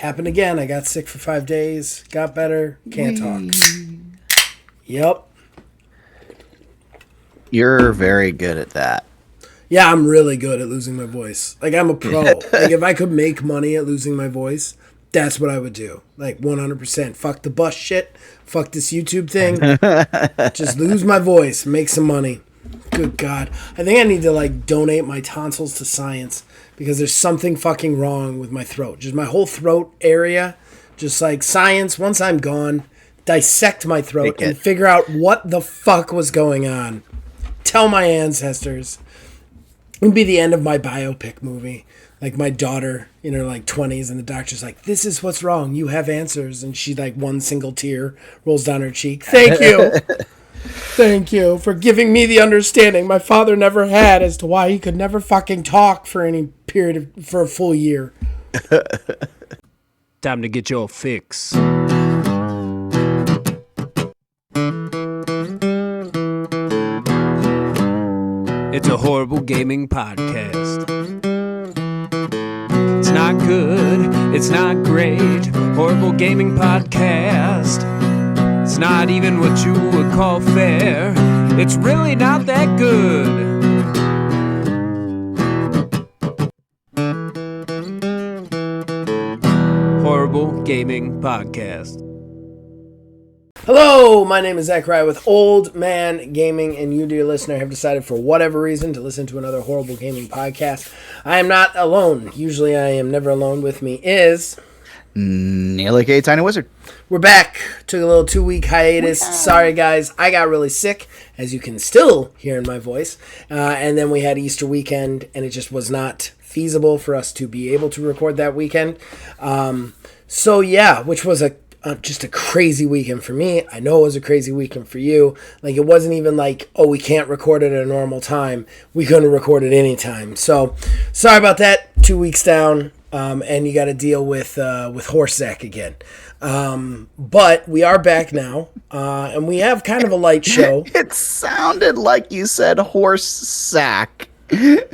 happened again. I got sick for 5 days. Got better. Can't talk. Yep. You're very good at that. Yeah, I'm really good at losing my voice. Like, I'm a pro. Like, if I could make money at losing my voice, that's what I would do. Like, 100%. Fuck the bus shit. Fuck this YouTube thing. Just lose my voice. Make some money. Good God. I think I need to, like, donate my tonsils to science because there's something fucking wrong with my throat. Just my whole throat area. Just, like, science, once I'm gone, dissect my throat and figure out what the fuck was going on. Tell my ancestors. It would be the end of my biopic movie. Like, my daughter in her, like, 20s, and the doctor's like, this is what's wrong. You have answers. And she, like, one single tear rolls down her cheek. Thank you. Thank you for giving me the understanding my father never had as to why he could never fucking talk for any period for a full year. Time to get your fix. It's a horrible gaming podcast. It's not good, it's not great. Horrible gaming podcast. It's not even what you would call fair. It's really not that good. Horrible Gaming Podcast. Hello, my name is Zach Rye with Old Man Gaming, and you, dear listener, have decided for whatever reason to listen to another Horrible Gaming podcast. I am not alone. Usually I am never alone. With me is... Neil, aka Tiny Wizard. We're back. Took a little 2-week hiatus. Sorry, guys. I got really sick, as you can still hear in my voice. And then we had Easter weekend, and it just was not feasible for us to be able to record that weekend. So, yeah, which was just a crazy weekend for me. I know it was a crazy weekend for you. Like, it wasn't even like, oh, we can't record it at a normal time. We couldn't record it anytime. So, sorry about that. 2 weeks down. And you got to deal with Horse Zach again. But we are back now, and we have kind of a light show. It sounded like you said horse sack. Good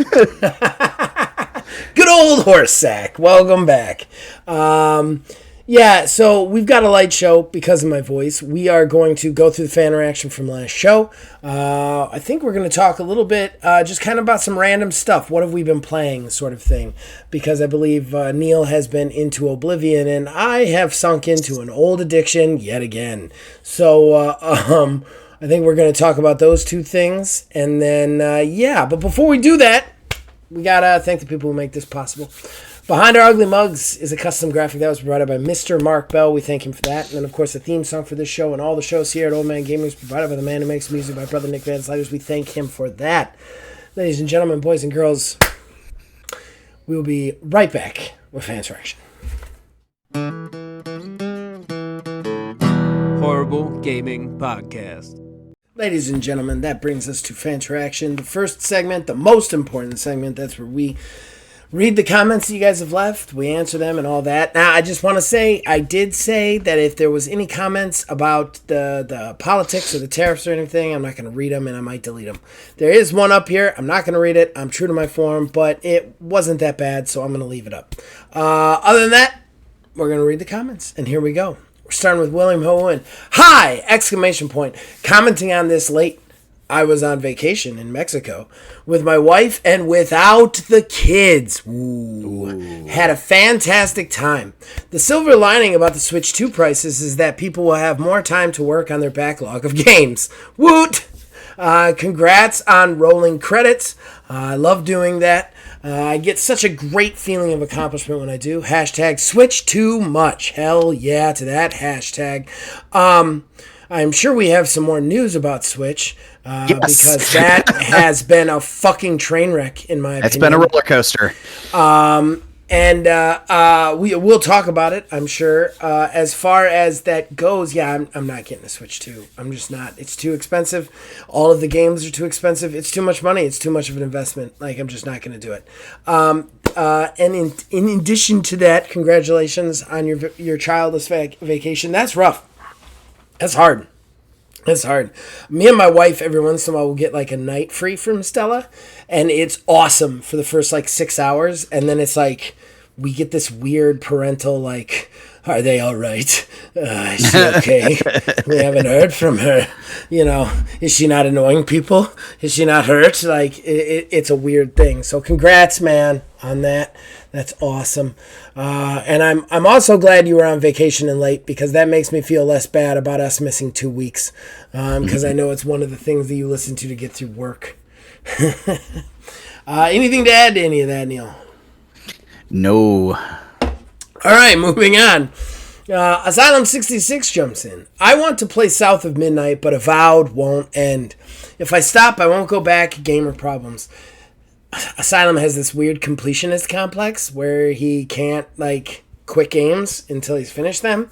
old Horse Zach. Welcome back. Yeah, so we've got a light show because of my voice. We are going to go through the fan reaction from last show. I think we're going to talk a little bit just kind of about some random stuff. What have we been playing sort of thing? Because I believe Neil has been into Oblivion, and I have sunk into an old addiction yet again. So I think we're going to talk about those two things. And then, yeah, but before we do that, we got to thank the people who make this possible. Behind Our Ugly Mugs is a custom graphic that was provided by Mr. Mark Bell. We thank him for that. And then, of course, the theme song for this show and all the shows here at Old Man Gaming is provided by the man who makes music, my brother Nick Van Sliders. We thank him for that. Ladies and gentlemen, boys and girls, we will be right back with Fans Reaction. Horrible Gaming Podcast. Ladies and gentlemen, that brings us to Fans Reaction, the first segment, the most important segment. That's where we read the comments that you guys have left. We answer them and all that. Now, I just want to say, I did say that if there was any comments about the politics or the tariffs or anything, I'm not going to read them and I might delete them. There is one up here. I'm not going to read it. I'm true to my form, but it wasn't that bad, so I'm going to leave it up. Other than that, we're going to read the comments, and here we go. We're starting with William Hohen. Hi! Exclamation point. Commenting on this late. I was on vacation in Mexico with my wife and without the kids. Ooh. Had a fantastic time. The silver lining about the Switch 2 prices is that people will have more time to work on their backlog of games. Woot! Congrats on rolling credits. I love doing that. I get such a great feeling of accomplishment when I do. Hashtag Switch Too Much. Hell yeah to that hashtag. I'm sure we have some more news about Switch Yes. because that has been a fucking train wreck in my opinion. It's been a roller coaster. We'll talk about it, I'm sure. As far as that goes, yeah, I'm not getting a Switch 2. I'm just not. It's too expensive. All of the games are too expensive. It's too much money. It's too much of an investment. Like, I'm just not going to do it. And in addition to that, congratulations on your childless vacation. That's rough. That's hard. It's hard. Me and my wife, every once in a while, will get like a night free from Stella, and it's awesome for the first like 6 hours, and then it's like we get this weird parental, like, are they all right? Is she okay? We haven't heard from her. You know, is she not annoying people? Is she not hurt? Like, it's a weird thing. So congrats, man, on that. That's awesome. And I'm also glad you were on vacation and late, because that makes me feel less bad about us missing 2 weeks. Because I know it's one of the things that you listen to get through work. Anything to add to any of that, Neil? No. All right, moving on. Asylum 66 jumps in. I want to play South of Midnight, but Avowed won't end. If I stop, I won't go back. Gamer problems. Asylum has this weird completionist complex where he can't, like, quit games until he's finished them.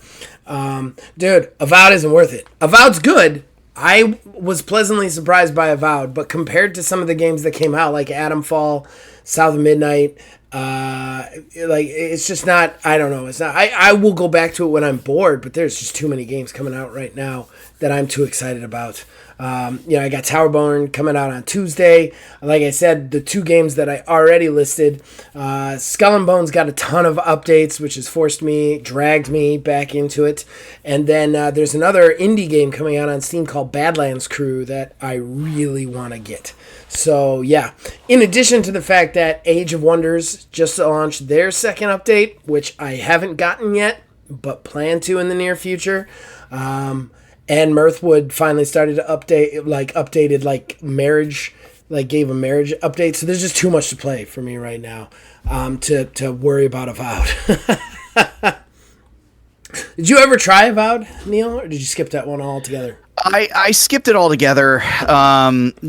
Dude, Avowed isn't worth it. Avowed's good. I was pleasantly surprised by Avowed, but compared to some of the games that came out, like Adamfall, South of Midnight, like, it's just not, I don't know. It's not, I will go back to it when I'm bored, but there's just too many games coming out right now that I'm too excited about. I got Towerborn coming out on Tuesday. Like I said, the 2 games that I already listed, Skull and Bones got a ton of updates, which has dragged me back into it. And then there's another indie game coming out on Steam called Badlands Crew that I really want to get. So, yeah. In addition to the fact that Age of Wonders just launched their second update, which I haven't gotten yet, but plan to in the near future. And Mirthwood finally started to updated marriage, gave a marriage update. So there's just too much to play for me right now to worry about Avowed. Did you ever try Avowed, Neil, or did you skip that one altogether? I skipped it altogether,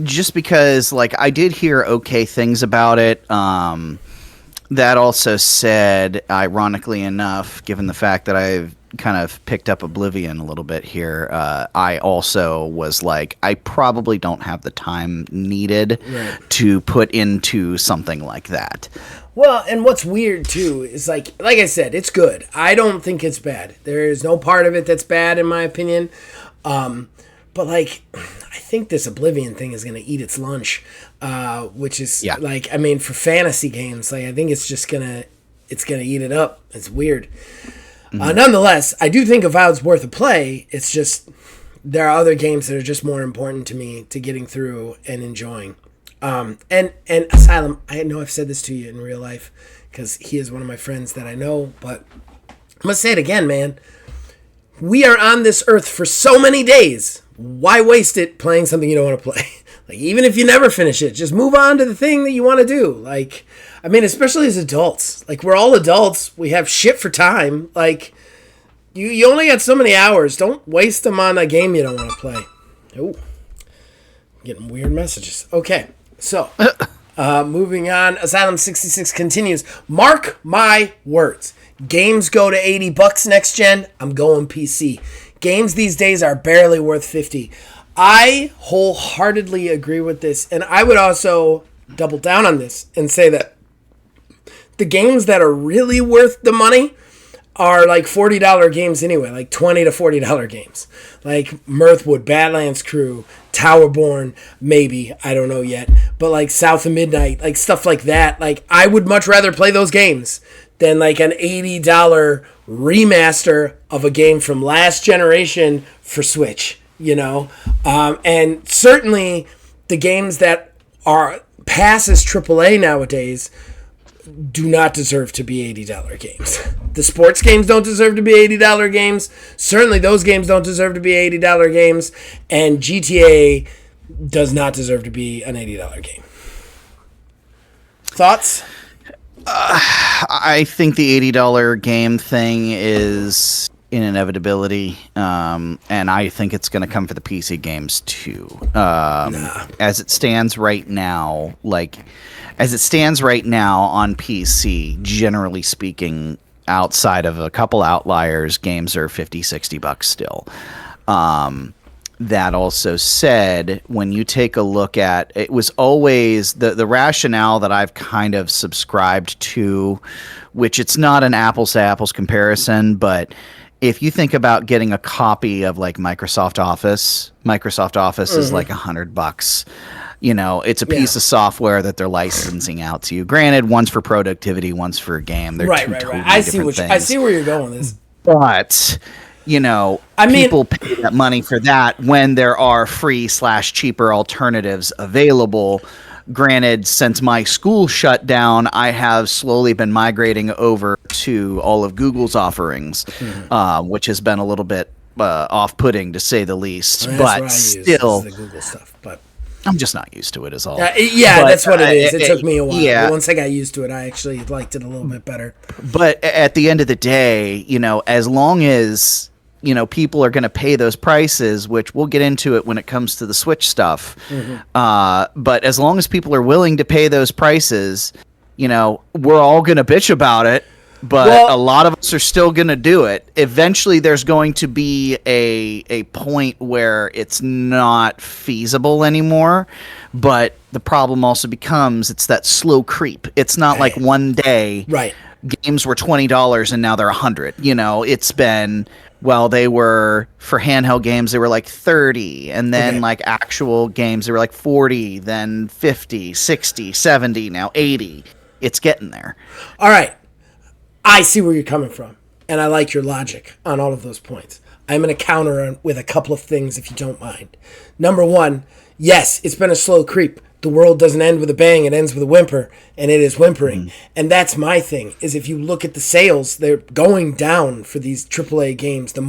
just because, I did hear okay things about it. That also said, ironically enough, given the fact that I've kind of picked up Oblivion a little bit here, I also was like, I probably don't have the time needed to put into something like that. Well, and what's weird, too, is, like I said, it's good. I don't think it's bad. There is no part of it that's bad, in my opinion. But, I think this Oblivion thing is going to eat its lunch, which is, for fantasy games, I think it's just going to eat it up. It's weird. Mm-hmm. Nonetheless, I do think Avowed's worth a play. It's just, there are other games that are just more important to me to getting through and enjoying. And Asylum, I know I've said this to you in real life, because he is one of my friends that I know, but I must say it again, man. We are on this earth for so many days. Why waste it playing something you don't want to play? Even if you never finish it, just move on to the thing that you want to do. Especially as adults. We're all adults. We have shit for time. You only got so many hours. Don't waste them on a game you don't want to play. Ooh. Getting weird messages. Okay, so moving on. Asylum 66 continues. Mark my words. Games go to $80 next gen. I'm going PC. Games these days are barely worth $50. I wholeheartedly agree with this, and I would also double down on this and say that the games that are really worth the money are $40 games anyway, $20 to $40 games. Mirthwood, Badlands Crew, Towerborn, maybe, I don't know yet, but South of Midnight, stuff like that. I would much rather play those games than an $80 remaster of a game from last generation for Switch, and certainly the games that are pass as AAA nowadays do not deserve to be $80 games. The sports games don't deserve to be $80 games. Certainly those games don't deserve to be $80 games, and GTA does not deserve to be an $80 game. Thoughts? I think the $80 game thing is an inevitability, and I think it's going to come for the PC games too. As it stands right now, on PC, generally speaking, outside of a couple outliers, games are $50-$60 still. That also said, when you take a look at, it was always the rationale that I've kind of subscribed to, which it's not an apples to apples comparison, but if you think about getting a copy of Microsoft Office is $100. It's a piece of software that they're licensing out to you. Granted, one's for productivity, one's for a game. They're two totally different things. I see where you're going with this. But people pay that money for that when there are free/cheaper alternatives available. Granted, since my school shut down, I have slowly been migrating over to all of Google's offerings, which has been a little bit off-putting to say the least. But still, the Google stuff. But I'm just not used to it, is all. That's what it is. It took me a while. Yeah. But once I got used to it, I actually liked it a little bit better. But at the end of the day, as long as people are going to pay those prices, which we'll get into it when it comes to the Switch stuff. But as long as people are willing to pay those prices, we're all going to bitch about it. But a lot of us are still going to do it. Eventually, there's going to be a point where it's not feasible anymore. But the problem also becomes it's that slow creep. It's not like one day games were $20 and now they're $100. It's been... Well, they were, for handheld games, they were like 30, and then like actual games, they were like 40, then 50, 60, 70, now 80. It's getting there. All right. I see where you're coming from, and I like your logic on all of those points. I'm going to counter with a couple of things, if you don't mind. Number one, yes, it's been a slow creep. The world doesn't end with a bang, it ends with a whimper, and it is whimpering. And that's my thing, is if you look at the sales, they're going down for these AAA games. The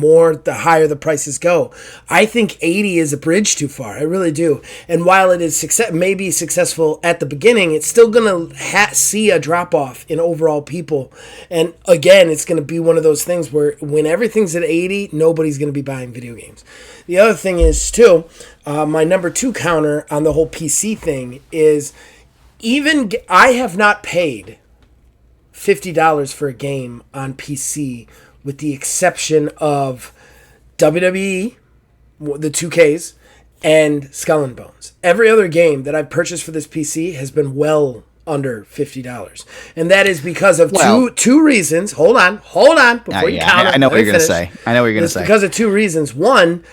higher the prices go. I think 80 is a bridge too far. I really do. And while it is maybe successful at the beginning, it's still going to see a drop-off in overall people. And again, it's going to be one of those things where when everything's at 80, nobody's going to be buying video games. The other thing is, too, my number two counter on the whole PC thing is I have not paid $50 for a game on PC with the exception of WWE, the 2Ks, and Skull and Bones. Every other game that I've purchased for this PC has been well under $50. And that is because of two reasons. Hold on, before you count it. I know what you're going to say. It's because of two reasons. One,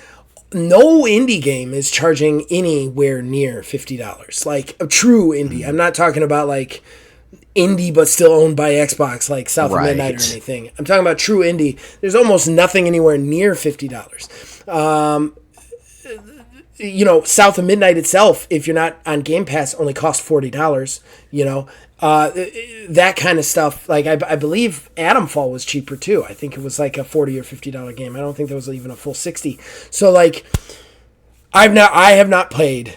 no indie game is charging anywhere near $50. Like a true indie. I'm not talking about like indie but still owned by Xbox like South of Midnight or anything. I'm talking about true indie. There's almost nothing anywhere near $50. South of Midnight itself, if you're not on Game Pass, only costs $40. That kind of stuff. Like I believe Atomfall was cheaper too. I think it was like a $40 or $50 game. I don't think there was even a full 60. So like, I have not played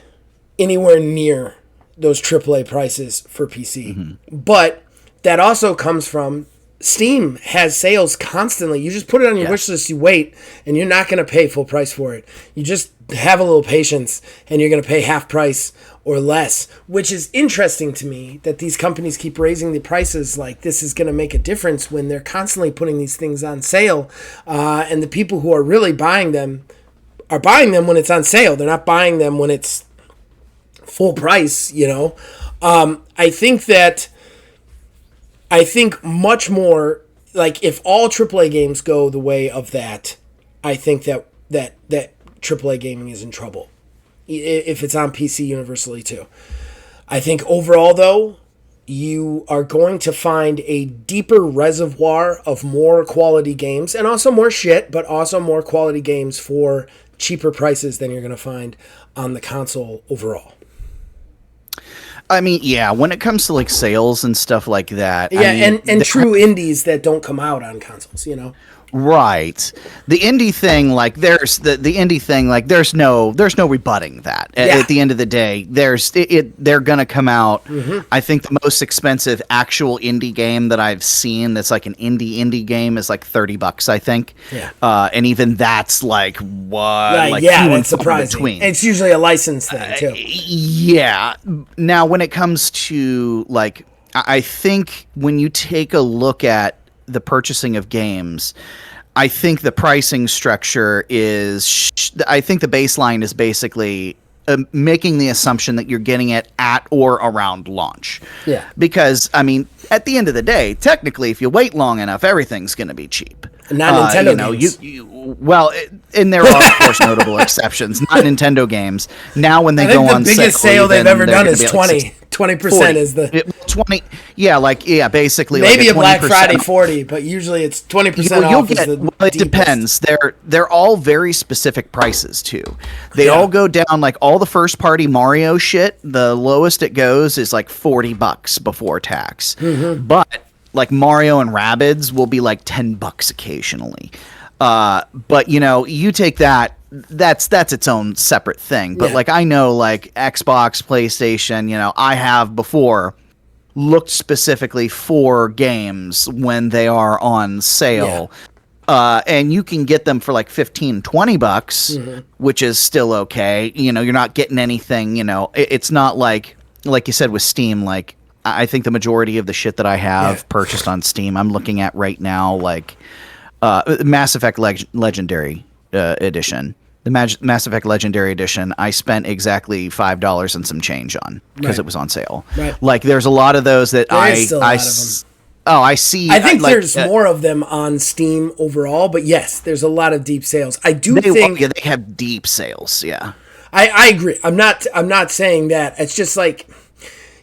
anywhere near those AAA prices for PC. But that also comes from Steam has sales constantly. You just put it on your wish list, you wait, and you're not going to pay full price for it. You just have a little patience, and you're going to pay half price or less, which is interesting to me that these companies keep raising the prices like this is going to make a difference when they're constantly putting these things on sale. And the people who are really buying them are buying them when it's on sale. They're not buying them when it's full price, I think much more, like, if all AAA games go the way of that, I think that AAA gaming is in trouble. If it's on PC universally, too. I think overall, though, you are going to find a deeper reservoir of more quality games, and also more shit, but also more quality games for cheaper prices than you're going to find on the console overall. I mean, yeah, when it comes to like sales and stuff like that. Yeah, and true indies that don't come out on consoles, Right. The indie thing, like there's the indie thing, like there's no rebutting that. At the end of the day, they're gonna come out. I think the most expensive actual indie game that I've seen that's like an indie game is like $30, I think. Yeah. And even that's like what? Right, like that's surprising. It's usually a license thing too. Yeah. Now when it comes to like, I think when you take a look at the purchasing of games, I think the pricing structure is I think the baseline is basically making the assumption that you're getting it at or around launch. Yeah. Because, I mean, at the end of the day, technically, if you wait long enough, everything's going to be cheap. Not Nintendo games. And there are of course notable exceptions. Not Nintendo games. Now when they go on the biggest sale they've ever done is 20% is the 20. Basically maybe like a Black Friday 40, but usually it's 20% off. It depends. They're all very specific prices too. They all go down, like all the first party Mario shit. The lowest it goes is like $40 before tax. But like Mario and Rabbids will be like $10 occasionally. But you take that's its own separate thing. But like I know like Xbox, PlayStation, I have before looked specifically for games when they are on sale. And you can get them for like $15-$20, which is still okay. You're not getting anything, it's not like you said with Steam, like I think the majority of the shit that I have purchased on Steam, I'm looking at right now, like Mass Effect Legendary Edition. The Mass Effect Legendary Edition, I spent exactly $5 and some change on because it was on sale. Right. Like there's a lot of those that I see. I think there's more of them on Steam overall, but yes, there's a lot of deep sales. I do think they have deep sales. Yeah, I agree. I'm not saying that. It's just like,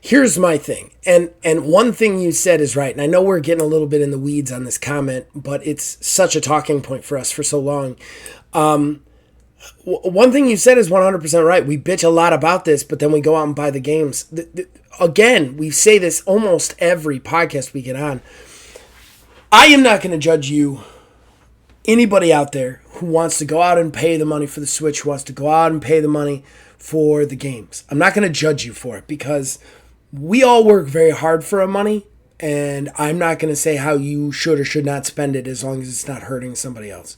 here's my thing. And one thing you said is right. And I know we're getting a little bit in the weeds on this comment, but it's such a talking point for us for so long. One thing you said is 100% right. We bitch a lot about this, but then we go out and buy the games. Again, we say this almost every podcast we get on. I am not going to judge you, anybody out there who wants to go out and pay the money for the Switch, who wants to go out and pay the money for the games. I'm not going to judge you for it because we all work very hard for our money, and I'm not going to say how you should or should not spend it as long as it's not hurting somebody else.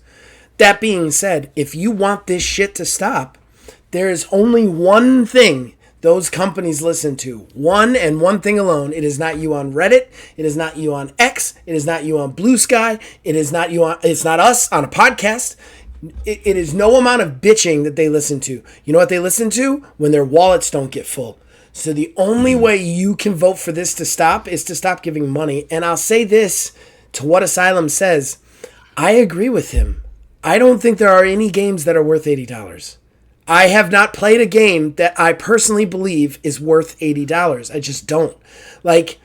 That being said, if you want this shit to stop, there is only one thing those companies listen to. One and one thing alone. It is not you on Reddit. It is not you on X. It is not you on Blue Sky. It's not us on a podcast. It is no amount of bitching that they listen to. You know what they listen to? When their wallets don't get full. So the only way you can vote for this to stop is to stop giving money. And I'll say this to what Asylum says. I agree with him. I don't think there are any games that are worth $80. I have not played a game that I personally believe is worth $80. I just don't. Like,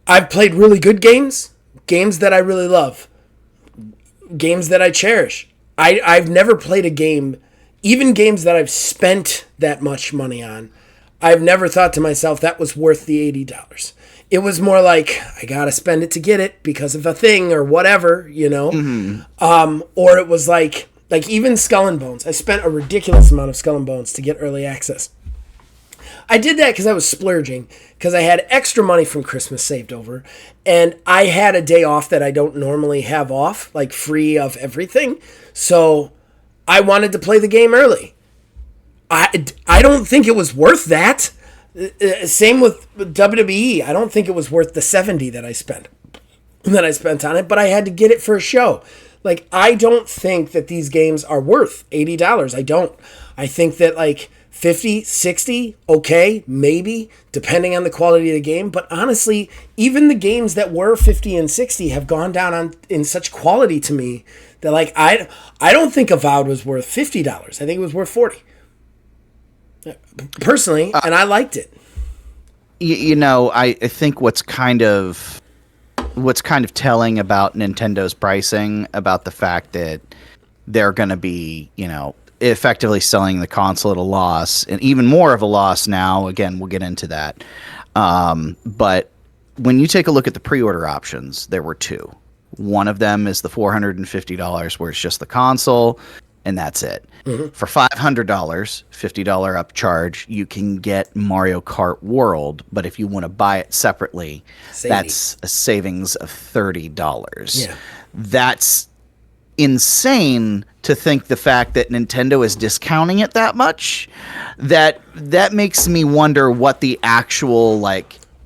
I've played really good games that I really love, games that I cherish. I've never played a game, even games that I've spent that much money on, I've never thought to myself that was worth the $80. It was more like, I gotta spend it to get it because of a thing or whatever, or it was like even Skull and Bones. I spent a ridiculous amount of Skull and Bones to get early access. I did that because I was splurging, because I had extra money from Christmas saved over, and I had a day off that I don't normally have off, like free of everything. So I wanted to play the game early. I don't think it was worth that. Same with WWE. I don't think it was worth the $70 that I spent on it, but I had to get it for a show. Like, I don't think that these games are worth $80. I don't. I think that like 50, 60, okay, maybe, depending on the quality of the game. But honestly, even the games that were 50 and 60 have gone down in such quality to me that like I don't think Avowed was worth $50. I think it was worth $40. Personally, and I liked it. I think what's kind of telling about Nintendo's pricing, about the fact that they're going to be, effectively selling the console at a loss, and even more of a loss now. Again, we'll get into that. But when you take a look at the pre-order options, there were two. One of them is the $450, where it's just the console, and that's it. Mm-hmm. For $500, $50 upcharge, you can get Mario Kart World, but if you want to buy it separately, that's a savings of $30. Yeah. That's insane to think, the fact that Nintendo is discounting it that much. That makes me wonder what the actual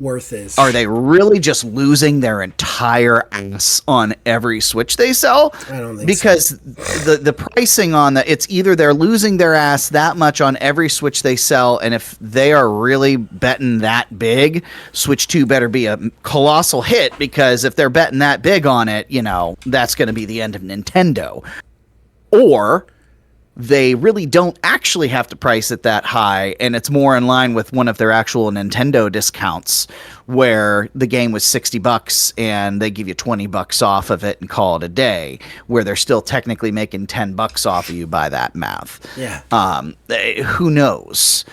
worth is. Are they really just losing their entire ass on every Switch they sell? I don't think because so. the pricing on it's either they're losing their ass that much on every Switch they sell, and if they are really betting that big, Switch 2 better be a colossal hit, because if they're betting that big on it, that's going to be the end of Nintendo. Or they really don't actually have to price it that high, and it's more in line with one of their actual Nintendo discounts, where the game was $60 and they give you $20 off of it and call it a day, where they're still technically making $10 off of you by that math. Yeah. Who knows?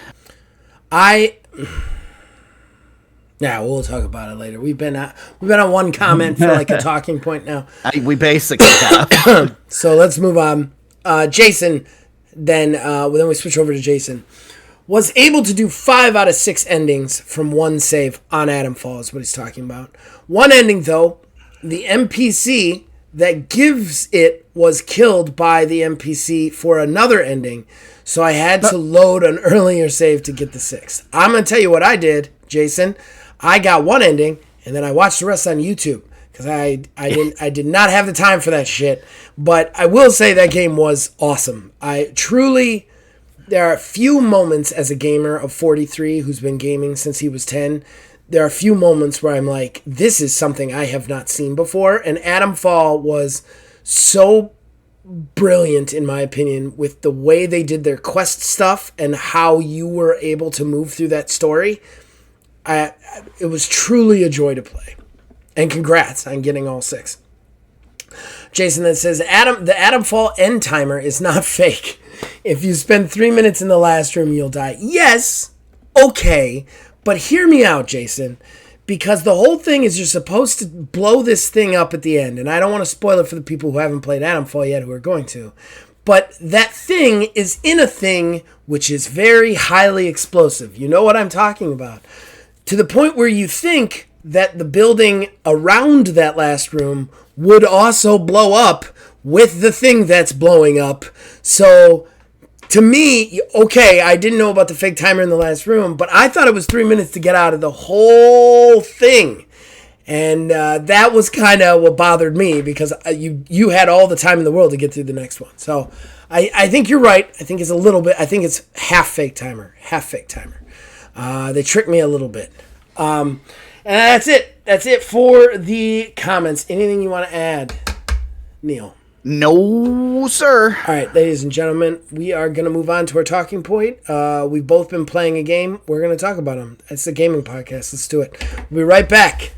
Yeah, we'll talk about it later. We've been on one comment for like a talking point now. We basically have. So let's move on. Jason, then we switch over to Jason, was able to do 5 out of 6 endings from one save on Adamfall is what he's talking about. One ending, though, the NPC that gives it was killed by the NPC for another ending, so I had to load an earlier save to get the 6th. I'm going to tell you what I did, Jason. I got one ending, and then I watched the rest on YouTube. Because I did not have the time for that shit. But I will say that game was awesome. There are a few moments as a gamer of 43 who's been gaming since he was 10. There are a few moments where I'm like, this is something I have not seen before. And Adamfall was so brilliant, in my opinion, with the way they did their quest stuff and how you were able to move through that story. It was truly a joy to play. And congrats on getting all 6. Jason then says, the Adamfall end timer is not fake. If you spend 3 minutes in the last room, you'll die. Yes, okay, but hear me out, Jason, because the whole thing is you're supposed to blow this thing up at the end, and I don't want to spoil it for the people who haven't played Adamfall yet who are going to, but that thing is in a thing which is very highly explosive. You know what I'm talking about. To the point where you think that the building around that last room would also blow up with the thing that's blowing up. So, to me, okay, I didn't know about the fake timer in the last room, but I thought it was 3 minutes to get out of the whole thing. And that was kind of what bothered me, because you had all the time in the world to get through the next one. So, I think you're right. I think it's half fake timer. They tricked me a little bit. And that's it. That's it for the comments. Anything you want to add, Neil? No, sir. All right, ladies and gentlemen, we are going to move on to our talking point. We've both been playing a game. We're going to talk about them. It's a gaming podcast. Let's do it. We'll be right back.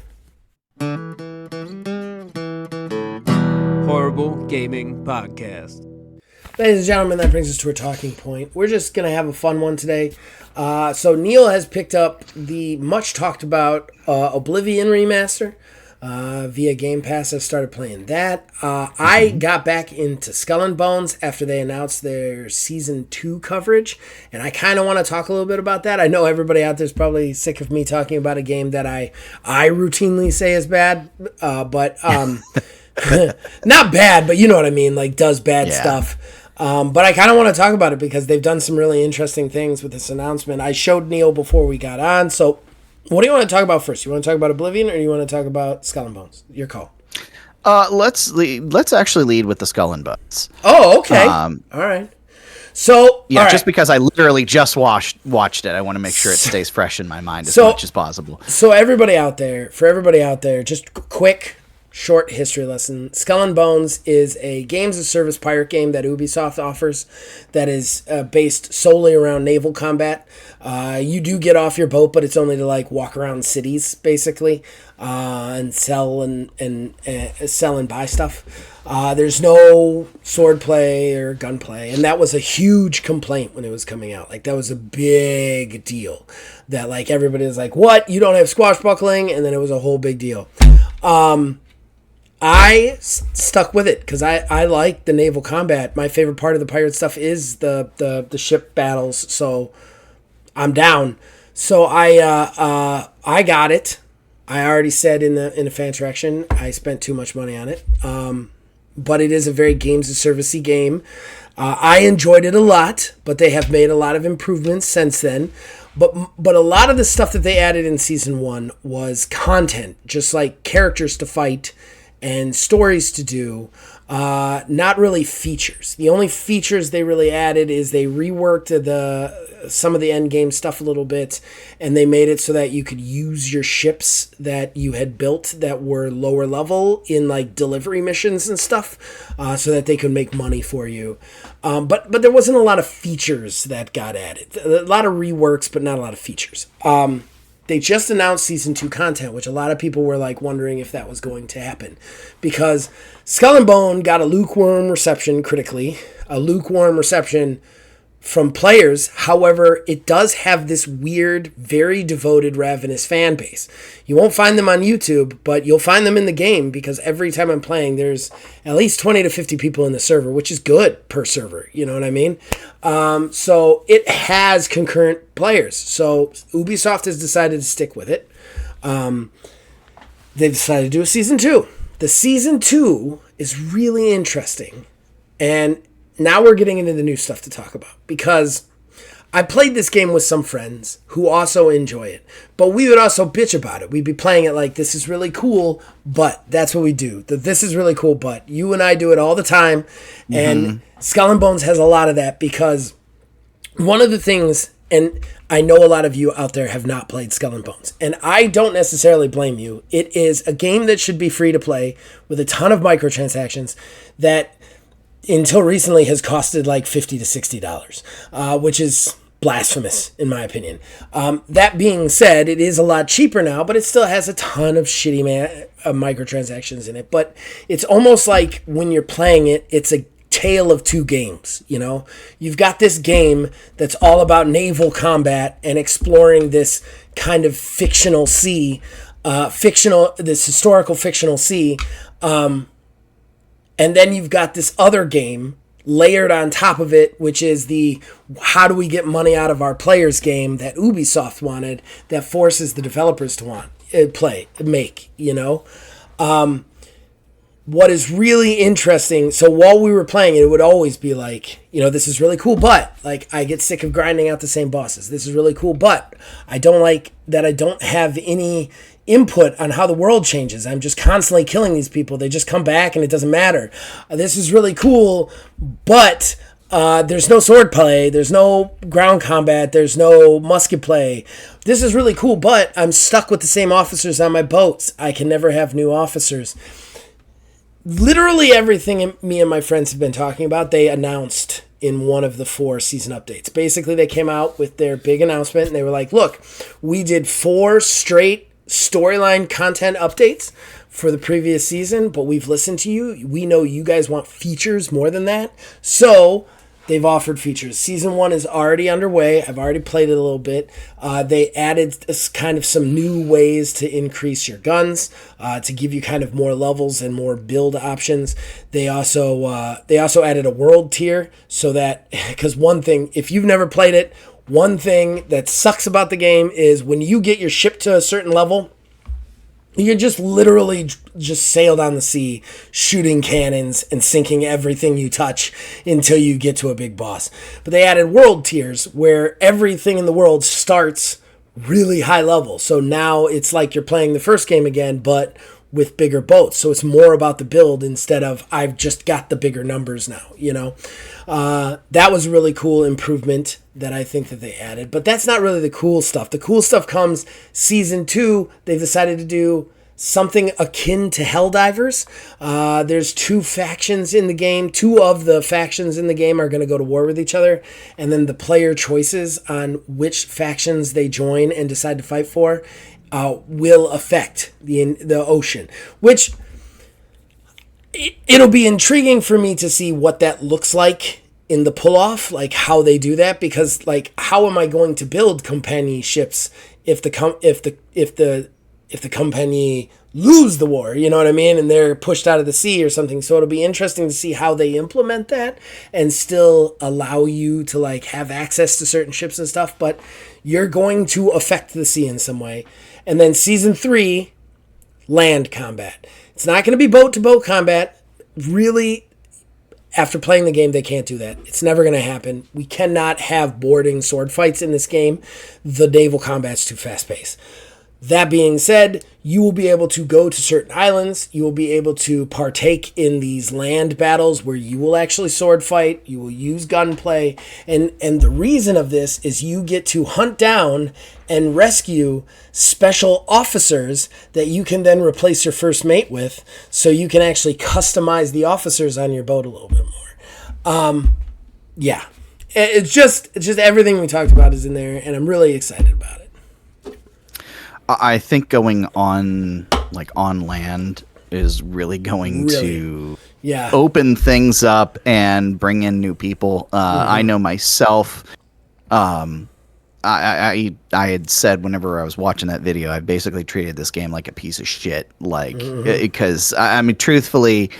Horrible Gaming Podcast. Ladies and gentlemen, that brings us to our talking point. We're just going to have a fun one today. So Neil has picked up the much talked about Oblivion remaster via Game Pass. I started playing that. I got back into Skull and Bones after they announced their Season 2 coverage, and I kind of want to talk a little bit about that. I know everybody out there is probably sick of me talking about a game that I routinely say is bad, but not bad, but you know what I mean, like does bad stuff. But I kind of want to talk about it because they've done some really interesting things with this announcement. I showed Neil before we got on. So what do you want to talk about first? You want to talk about Oblivion or do you want to talk about Skull and Bones? Your call. Let's actually lead with the Skull and Bones. Oh, okay. All right. So yeah, all right. Just because I literally just watched it, I want to make sure it stays fresh in my mind as much as possible. So for everybody out there, just quick, short history lesson. Skull and Bones is a games of service pirate game that Ubisoft offers that is based solely around naval combat. You do get off your boat, but it's only to like walk around cities basically and sell and sell and buy stuff. There's no sword play or gunplay, and that was a huge complaint when it was coming out. Like that was a big deal. That like everybody was like, "What? You don't have swashbuckling?" And then it was a whole big deal. I stuck with it because I like the naval combat. My favorite part of the pirate stuff is the ship battles, so I'm down. So I got it. I already said in the fan traction I spent too much money on it. But it is a very games of servicey game. I enjoyed it a lot, but they have made a lot of improvements since then. But a lot of the stuff that they added in season 1 was content, just like characters to fight and stories to do, not really features. The only features they really added is they reworked some of the end game stuff a little bit, and they made it so that you could use your ships that you had built that were lower level in like delivery missions and stuff, so that they could make money for you. But there wasn't a lot of features that got added. A lot of reworks, but not a lot of features. They just announced season 2 content, which a lot of people were like wondering if that was going to happen, because Skull and Bone got a lukewarm reception critically, a lukewarm reception from players. However, it does have this weird, very devoted Ravenous fan base. You won't find them on YouTube, but you'll find them in the game, because every time I'm playing, there's at least 20 to 50 people in the server, which is good per server. You know what I mean? So it has concurrent players. So Ubisoft has decided to stick with it. They've decided to do a season 2. The season 2 is really interesting. And now we're getting into the new stuff to talk about, because I played this game with some friends who also enjoy it, but we would also bitch about it. We'd be playing it like, this is really cool, but that's what we do. This is really cool, but you and I do it all the time. And Skull and Bones has a lot of that, because one of the things, and I know a lot of you out there have not played Skull and Bones, and I don't necessarily blame you. It is a game that should be free to play with a ton of microtransactions that until recently has costed like $50 to $60, which is blasphemous in my opinion. That being said, it is a lot cheaper now, but it still has a ton of shitty microtransactions in it. But it's almost like when you're playing it, it's a tale of two games. You know, you've got this game that's all about naval combat and exploring this kind of fictional sea, this historical fictional sea. And then you've got this other game layered on top of it, which is the how do we get money out of our players game that Ubisoft wanted, that forces the developers to make, you know. What is really interesting, so while we were playing it, it would always be like, you know, this is really cool, but like I get sick of grinding out the same bosses. This is really cool, but I don't like that I don't have any input on how the world changes. I'm just constantly killing these people. They just come back and it doesn't matter. This is really cool, but there's no sword play, there's no ground combat, there's no musket play. This is really cool, but I'm stuck with the same officers on my boats. I can never have new officers. Literally everything me and my friends have been talking about, they announced in one of the 4 season updates. Basically, they came out with their big announcement and they were like, look, we did 4 straight storyline content updates for the previous season, but we've listened to you. We know you guys want features more than that. So they've offered features. Season 1 is already underway. I've already played it a little bit. They added kind of some new ways to increase your guns, to give you kind of more levels and more build options. They also added a world tier, so that, because one thing, if you've never played it, one thing that sucks about the game is when you get your ship to a certain level, you just literally just sail down the sea, shooting cannons and sinking everything you touch until you get to a big boss. But they added world tiers where everything in the world starts really high level. So now it's like you're playing the first game again, but with bigger boats. So it's more about the build instead of I've just got the bigger numbers now, you know. That was a really cool improvement that I think that they added. But that's not really the cool stuff. The cool stuff comes season 2. They've decided to do something akin to Helldivers. There's 2 factions in the game. 2 of the factions in the game are going to go to war with each other. And then the player choices on which factions they join and decide to fight for will affect the ocean, which it'll be intriguing for me to see what that looks like in the pull-off, like how they do that, because like how am I going to build company ships if the company lose the war, you know what I mean, and they're pushed out of the sea or something. So it'll be interesting to see how they implement that and still allow you to like have access to certain ships and stuff, but you're going to affect the sea in some way. And then season 3, land combat. It's not going to be boat to boat combat. Really, After playing the game, they can't do that. It's never going to happen. We cannot have boarding sword fights in this game. The naval combat's too fast-paced. That being said, you will be able to go to certain islands. You will be able to partake in these land battles where you will actually sword fight. You will use gunplay. And the reason of this is you get to hunt down and rescue special officers that you can then replace your first mate with, so you can actually customize the officers on your boat a little bit more. Yeah. It's just everything we talked about is in there, and I'm really excited about it. I think going on land is really going to open things up and bring in new people. I know myself. I had said whenever I was watching that video, I basically treated this game like a piece of shit. Because I mean, truthfully,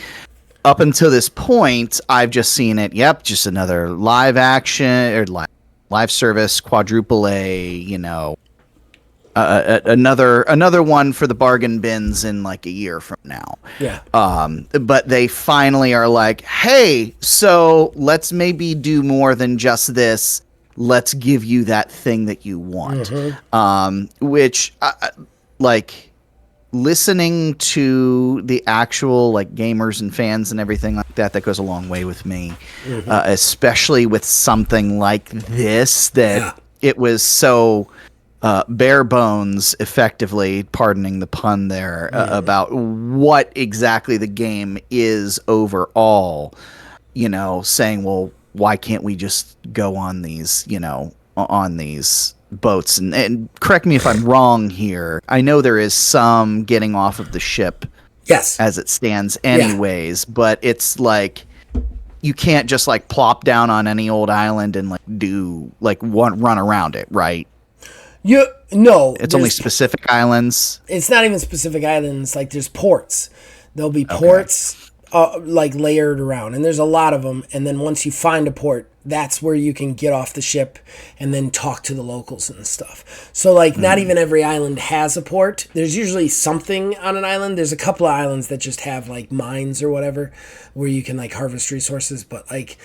up until this point, I've just seen it. Yep, just another live action or live service quadruple A. Another one for the bargain bins in like a year from now. Yeah. But they finally are like, hey, so let's maybe do more than just this. Let's give you that thing that you want. Which, listening to the actual like gamers and fans and everything like that goes a long way with me. Especially with something like this that it was so bare bones, effectively, pardoning the pun there, about what exactly the game is overall, saying, well, why can't we just go on these, on these boats? And correct me if I'm wrong here. I know there is some getting off of the ship as it stands anyways, but it's like, you can't just like plop down on any old island and like do like run around it, right? No, it's only specific islands. It's not even specific islands. Like there's ports. There'll be ports like layered around, and there's a lot of them. And then once you find a port, that's where you can get off the ship and then talk to the locals and stuff. So like not even every island has a port. There's usually something on an island. There's a couple of islands that just have like mines or whatever where you can like harvest resources, but like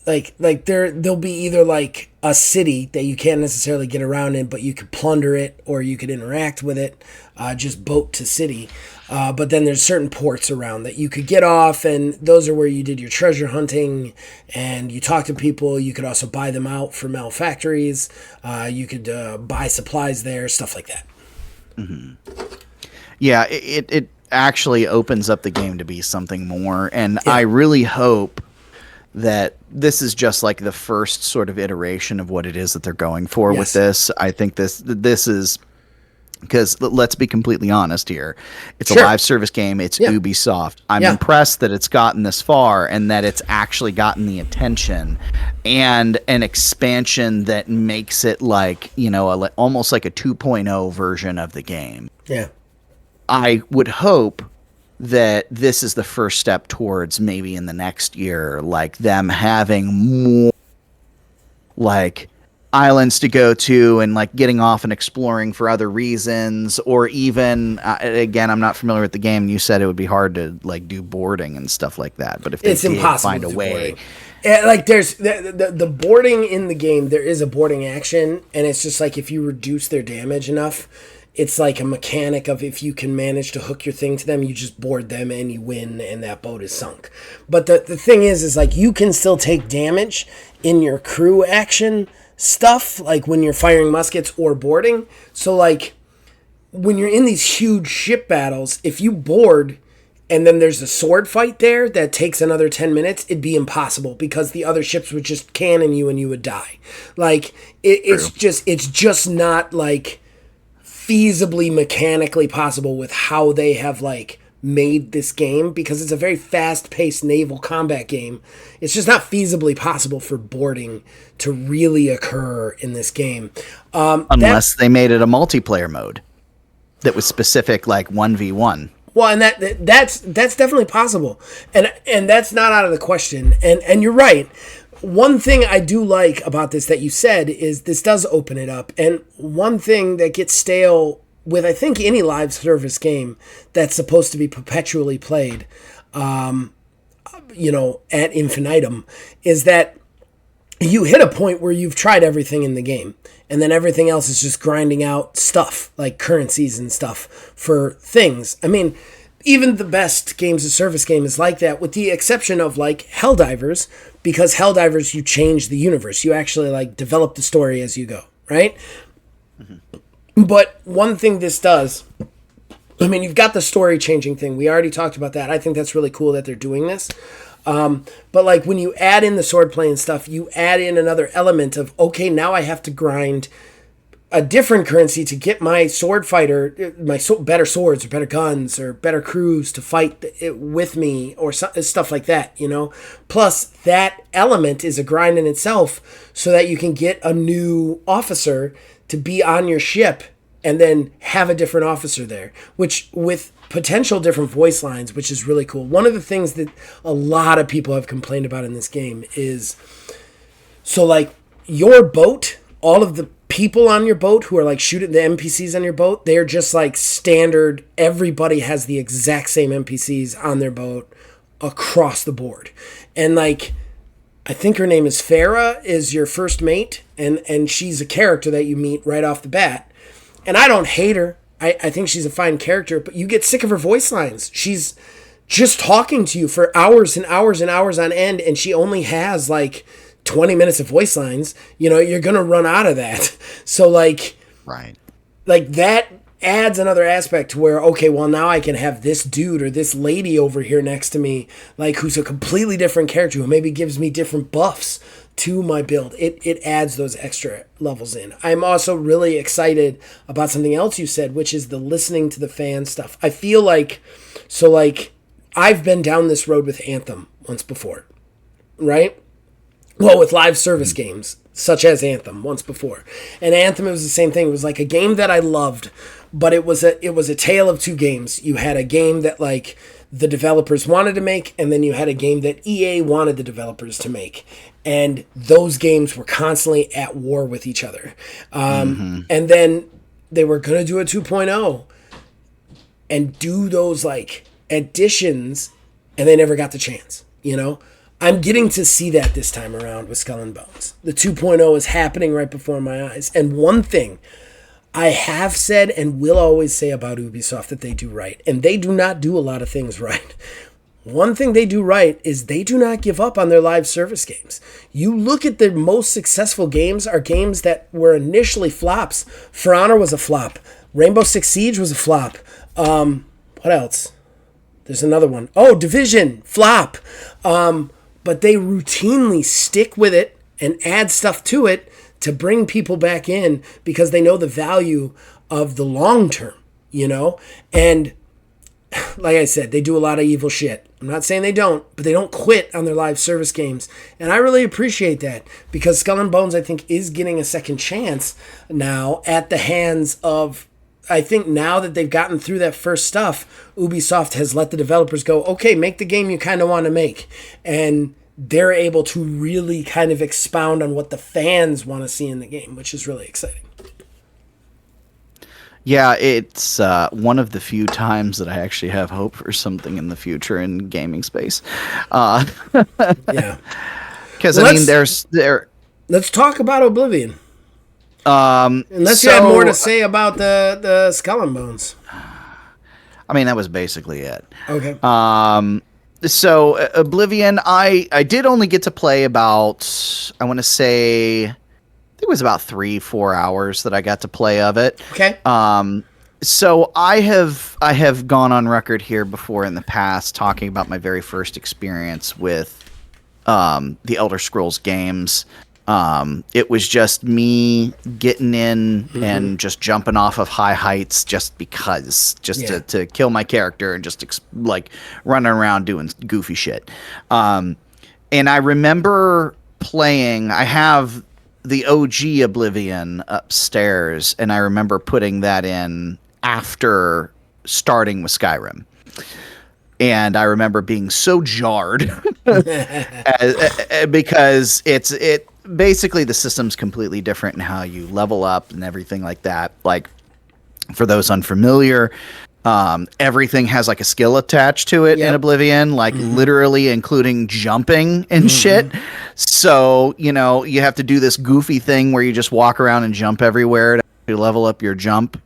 there'll be either like a city that you can't necessarily get around in, but you could plunder it or you could interact with it, just boat to city. But then there's certain ports around that you could get off, and those are where you did your treasure hunting and you talk to people. You could also buy them out from factories. You could buy supplies there, stuff like that. Yeah, it actually opens up the game to be something more, and I really hope that this is just like the first sort of iteration of what it is that they're going for with this. I think this is, because let's be completely honest here, it's a live service game. It's Ubisoft. I'm impressed that it's gotten this far and that it's actually gotten the attention and an expansion that makes it like, almost like a 2.0 version of the game. Yeah. I would hope that this is the first step towards maybe in the next year, like them having more like islands to go to and like getting off and exploring for other reasons, or even again, I'm not familiar with the game. You said it would be hard to like do boarding and stuff like that, but if they did find a way, like there's the boarding in the game, there is a boarding action, and it's just like if you reduce their damage enough, it's like a mechanic of if you can manage to hook your thing to them, you just board them and you win and that boat is sunk. But the thing is like you can still take damage in your crew action stuff, like when you're firing muskets or boarding. So like when you're in these huge ship battles, if you board and then there's a sword fight there that takes another 10 minutes, it'd be impossible because the other ships would just cannon you and you would die. Like it's just not like feasibly mechanically possible with how they have like made this game, because it's a very fast-paced naval combat game. It's just not feasibly possible for boarding to really occur in this game, unless they made it a multiplayer mode that was specific, like 1v1. Well, and that's definitely possible, and that's not out of the question. And you're right. One thing I do like about this that you said is this does open it up. And one thing that gets stale with, I think, any live service game that's supposed to be perpetually played, at infinitum, is that you hit a point where you've tried everything in the game, and then everything else is just grinding out stuff like currencies and stuff for things. I mean, even the best games of service game is like that, with the exception of like Helldivers, because Helldivers, you change the universe. You actually like develop the story as you go, right? Mm-hmm. But one thing this does, I mean, you've got the story changing thing. We already talked about that. I think that's really cool that they're doing this. But like when you add in the swordplay and stuff, you add in another element of, okay, now I have to grind a different currency to get my sword fighter, better swords or better guns or better crews to fight with me or stuff like that, Plus, that element is a grind in itself so that you can get a new officer to be on your ship and then have a different officer there, which with potential different voice lines, which is really cool. One of the things that a lot of people have complained about in this game is, so like your boat, all of the people on your boat who are like shooting the NPCs on your boat, they're just like standard. Everybody has the exact same NPCs on their boat across the board. And like, I think her name is Farah, is your first mate, and she's a character that you meet right off the bat. And I don't hate her. I think she's a fine character, but you get sick of her voice lines. She's just talking to you for hours and hours and hours on end, and she only has like 20 minutes of voice lines. You're going to run out of that. So like, right. Like that adds another aspect to where, okay, well now I can have this dude or this lady over here next to me, like who's a completely different character who maybe gives me different buffs to my build. It adds those extra levels in. I'm also really excited about something else you said, which is the listening to the fan stuff. I feel like, I've been down this road with Anthem once before, right? Well, with live service games, such as Anthem, once before. And Anthem, it was the same thing. It was like a game that I loved, but it was a tale of two games. You had a game that like the developers wanted to make, and then you had a game that EA wanted the developers to make. And those games were constantly at war with each other. And then they were going to do a 2.0 and do those like additions, and they never got the chance, I'm getting to see that this time around with Skull and Bones. The 2.0 is happening right before my eyes. And one thing I have said and will always say about Ubisoft that they do right, and they do not do a lot of things right. One thing they do right is they do not give up on their live service games. You look at their most successful games are games that were initially flops. For Honor was a flop. Rainbow Six Siege was a flop. What else? There's another one. Oh, Division, flop. But they routinely stick with it and add stuff to it to bring people back in because they know the value of the long term, And like I said, they do a lot of evil shit. I'm not saying they don't, but they don't quit on their live service games. And I really appreciate that because Skull and Bones, I think, is getting a second chance now at the hands of, I think now that they've gotten through that first stuff, Ubisoft has let the developers go, okay, make the game you kind of want to make. And they're able to really kind of expound on what the fans want to see in the game, which is really exciting. Yeah, it's one of the few times that I actually have hope for something in the future in gaming space. Yeah. Because, Let's talk about Oblivion. Unless you had more to say about the Skull and Bones. I mean, that was basically it. Okay. So Oblivion, I did only get to play about, I want to say, it was about 3-4 hours that I got to play of it. Okay. So I have gone on record here before in the past talking about my very first experience with the Elder Scrolls games. It was just me getting in and just jumping off of high heights just because, to kill my character and just like running around doing goofy shit. And I remember playing, I have the OG Oblivion upstairs, and I remember putting that in after starting with Skyrim. And I remember being so jarred because it basically the system's completely different in how you level up and everything like that. Like, for those unfamiliar, Everything has like a skill attached to it in Oblivion, like literally including jumping and shit. So, you know, you have to do this goofy thing where you just walk around and jump everywhere to level up your jump.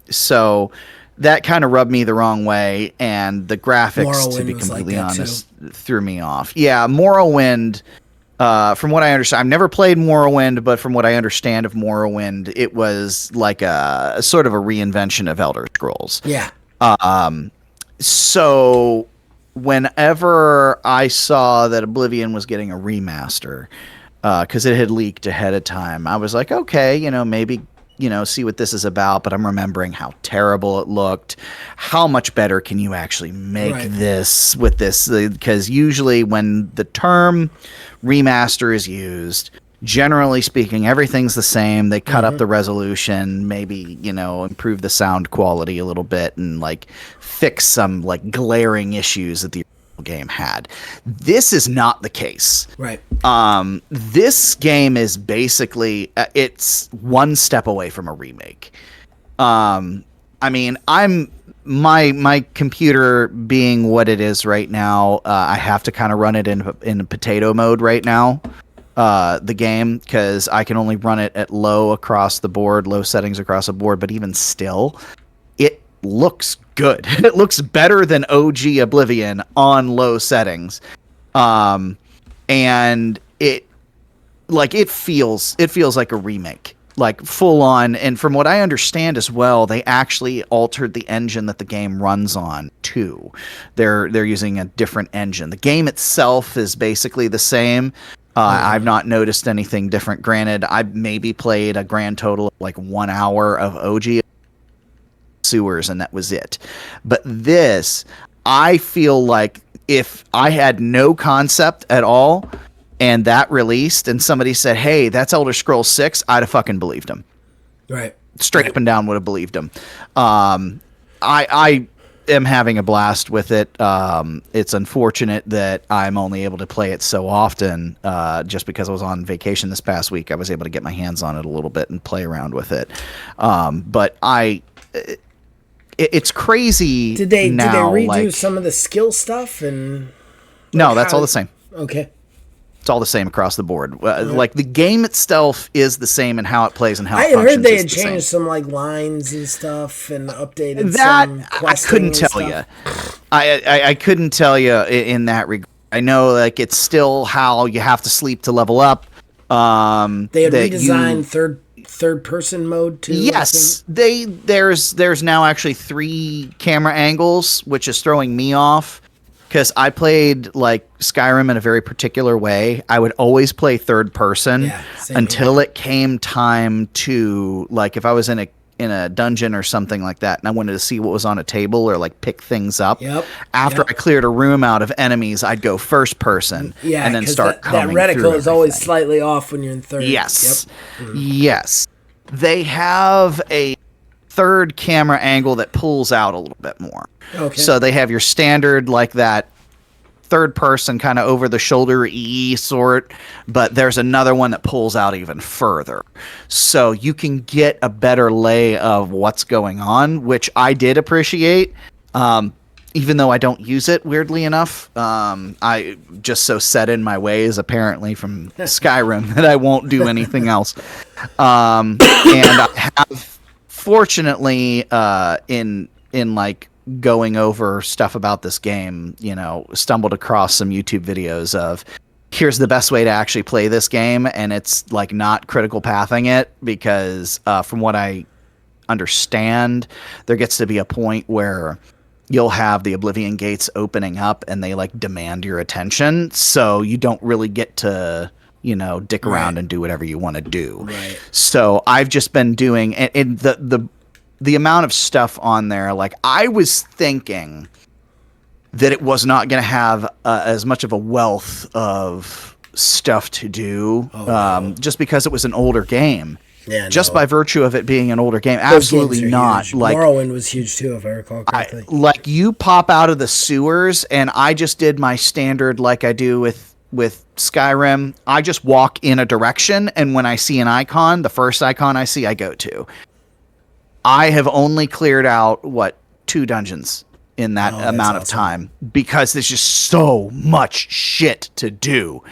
So that kind of rubbed me the wrong way, and the graphics, Morrowind, to be was completely like that honest, threw me off. Yeah, Morrowind, from what I understand, I've never played Morrowind, but from what I understand of Morrowind, it was like a sort of a reinvention of Elder Scrolls. Yeah. So whenever I saw that Oblivion was getting a remaster, because it had leaked ahead of time, I was like, okay, you know, maybe, you know, see what this is about. But I'm remembering how terrible it looked. How much better can you actually make this with this? Because usually when the term remaster is used, generally speaking, everything's the same. They cut up the resolution, maybe, you know, improve the sound quality a little bit, and like fix some like glaring issues that the game had. This is not the case. Right. This game is basically it's one step away from a remake. I mean, my computer being what it is right now, I have to kind of run it in potato mode right now. The game, because I can only run it at low settings across the board, but even still, it looks good. It looks better than OG Oblivion on low settings. And it feels like a remake, like full on. And from what I understand as well, they actually altered the engine that the game runs on too. They're using a different engine. The game itself is basically the same. I've not noticed anything different. Granted, I maybe played a grand total of like 1 hour of OG Sewers, and that was it. But this, I feel like if I had no concept at all and that released and somebody said, hey, that's Elder Scrolls 6, I'd have fucking believed them. Right. Straight up and down would have believed them. I am having a blast with it. It's unfortunate that I'm only able to play it so often, just because I was on vacation this past week. I was able to get my hands on it a little bit and play around with it. But it's crazy. Did they redo like, some of the skill stuff? And no, that's all the same. Okay. It's all the same across the board. Like the game itself is the same in how it plays and how it I had functions. heard they had changed some like lines and stuff and updated that. Some I couldn't tell you. I couldn't tell you in that regard. I know like it's still how you have to sleep to level up. They had redesigned third person mode too. Yes, there's now actually 3 camera angles, which is throwing me off. Because I played like Skyrim in a very particular way. I would always play third person until it came time to, like, if I was in a dungeon or something like that and I wanted to see what was on a table or like pick things up. After I cleared a room out of enemies, I'd go first person and then start coming that through reticle is always everything. slightly off when you're in third. Yes. Yes. They have a third camera angle that pulls out a little bit more. Okay. So they have your standard, like that third person kind of over the shoulder sort, but there's another one that pulls out even further. So you can get a better lay of what's going on, which I did appreciate. Even though I don't use it, weirdly enough. I just so set in my ways, apparently, from Skyrim that I won't do anything else. And I have, fortunately, in like going over stuff about this game, you know, stumbled across some YouTube videos of here's the best way to actually play this game, and it's like not critical pathing it, because from what I understand, there gets to be a point where you'll have the Oblivion gates opening up and they like demand your attention, so you don't really get to, you know, dick around and do whatever you want to do. Right. So I've just been doing, and the amount of stuff on there, like I was thinking that it was not going to have as much of a wealth of stuff to do, just because it was an older game. Yeah, just by virtue of it being an older game. Absolutely not. Huge. Like Morrowind was huge too, if I recall correctly. like you pop out of the sewers, and I just did my standard like I do with Skyrim. I just walk in a direction, and when I see an icon, the first icon I see, I go to. I have only cleared out, 2 dungeons in that that's amount of awesome. time because there's just so much shit to do.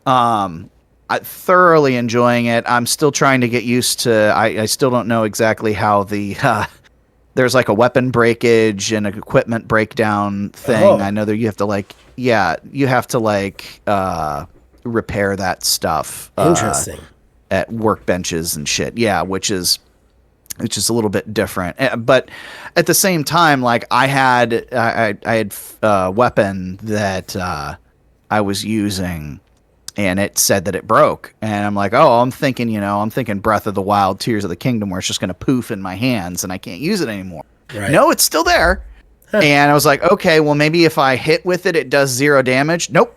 I'm thoroughly enjoying it. I'm still trying to get used to. I still don't know exactly how the there's like a weapon breakage and an equipment breakdown thing. Oh. I know that you have to repair that stuff. Interesting. At workbenches and shit. Yeah, which is a little bit different. But at the same time, like I had a weapon that I was using, and it said that it broke. And I'm like, I'm thinking Breath of the Wild, Tears of the Kingdom, where it's just going to poof in my hands and I can't use it anymore. Right. No, it's still there. And I was like, okay, well, maybe if I hit with it, it does 0 damage. Nope.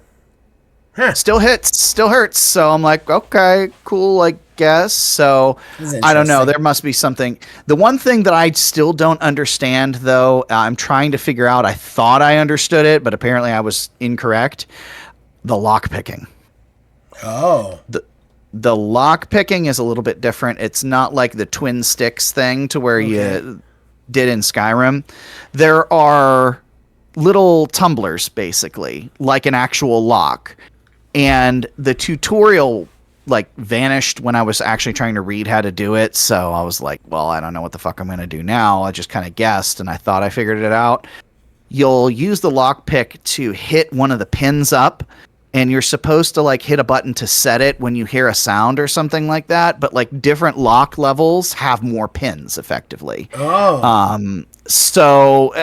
Still hits, still hurts. So I'm like, okay, cool, I guess. So I don't know. There must be something. The one thing that I still don't understand, though, I'm trying to figure out. I thought I understood it, but apparently I was incorrect. The lock picking. Oh. The lock picking is a little bit different. It's not like the twin sticks thing to where you did in Skyrim. There are little tumblers, basically, like an actual lock. And the tutorial vanished when I was actually trying to read how to do it. So I was like, well, I don't know what the fuck I'm going to do now. I just kind of guessed and I thought I figured it out. You'll use the lockpick to hit one of the pins up, and you're supposed to hit a button to set it when you hear a sound or something like that. But different lock levels have more pins effectively. Oh. So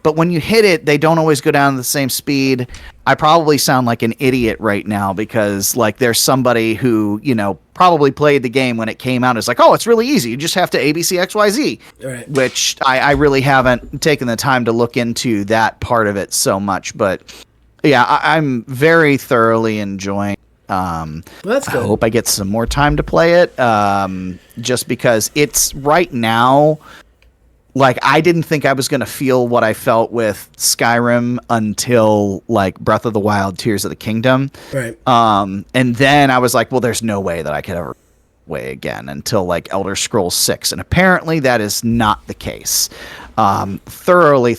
but when you hit it, they don't always go down at the same speed. I probably sound like an idiot right now because there's somebody who, probably played the game when it came out. It's like, oh, it's really easy. You just have to ABCXYZ, Right. which I really haven't taken the time to look into that part of it so much. But yeah, I'm very thoroughly enjoying. That's good. I hope I get some more time to play it. Just because it's right now. I didn't think I was going to feel what I felt with Skyrim until Breath of the Wild, Tears of the Kingdom. Right. And then I was like, well, there's no way that I could ever play again until Elder Scrolls 6. And apparently that is not the case. Thoroughly, if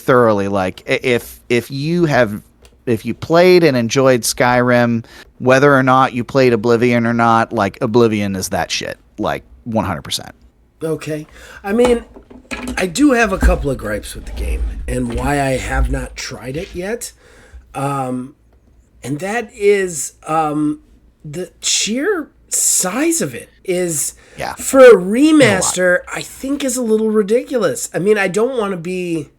you played and enjoyed Skyrim, whether or not you played Oblivion or not, Oblivion is that shit. 100%. Okay. I mean, I do have a couple of gripes with the game and why I have not tried it yet. And that is the sheer size of it is, for a remaster, I think is a little ridiculous. I mean, I don't want to be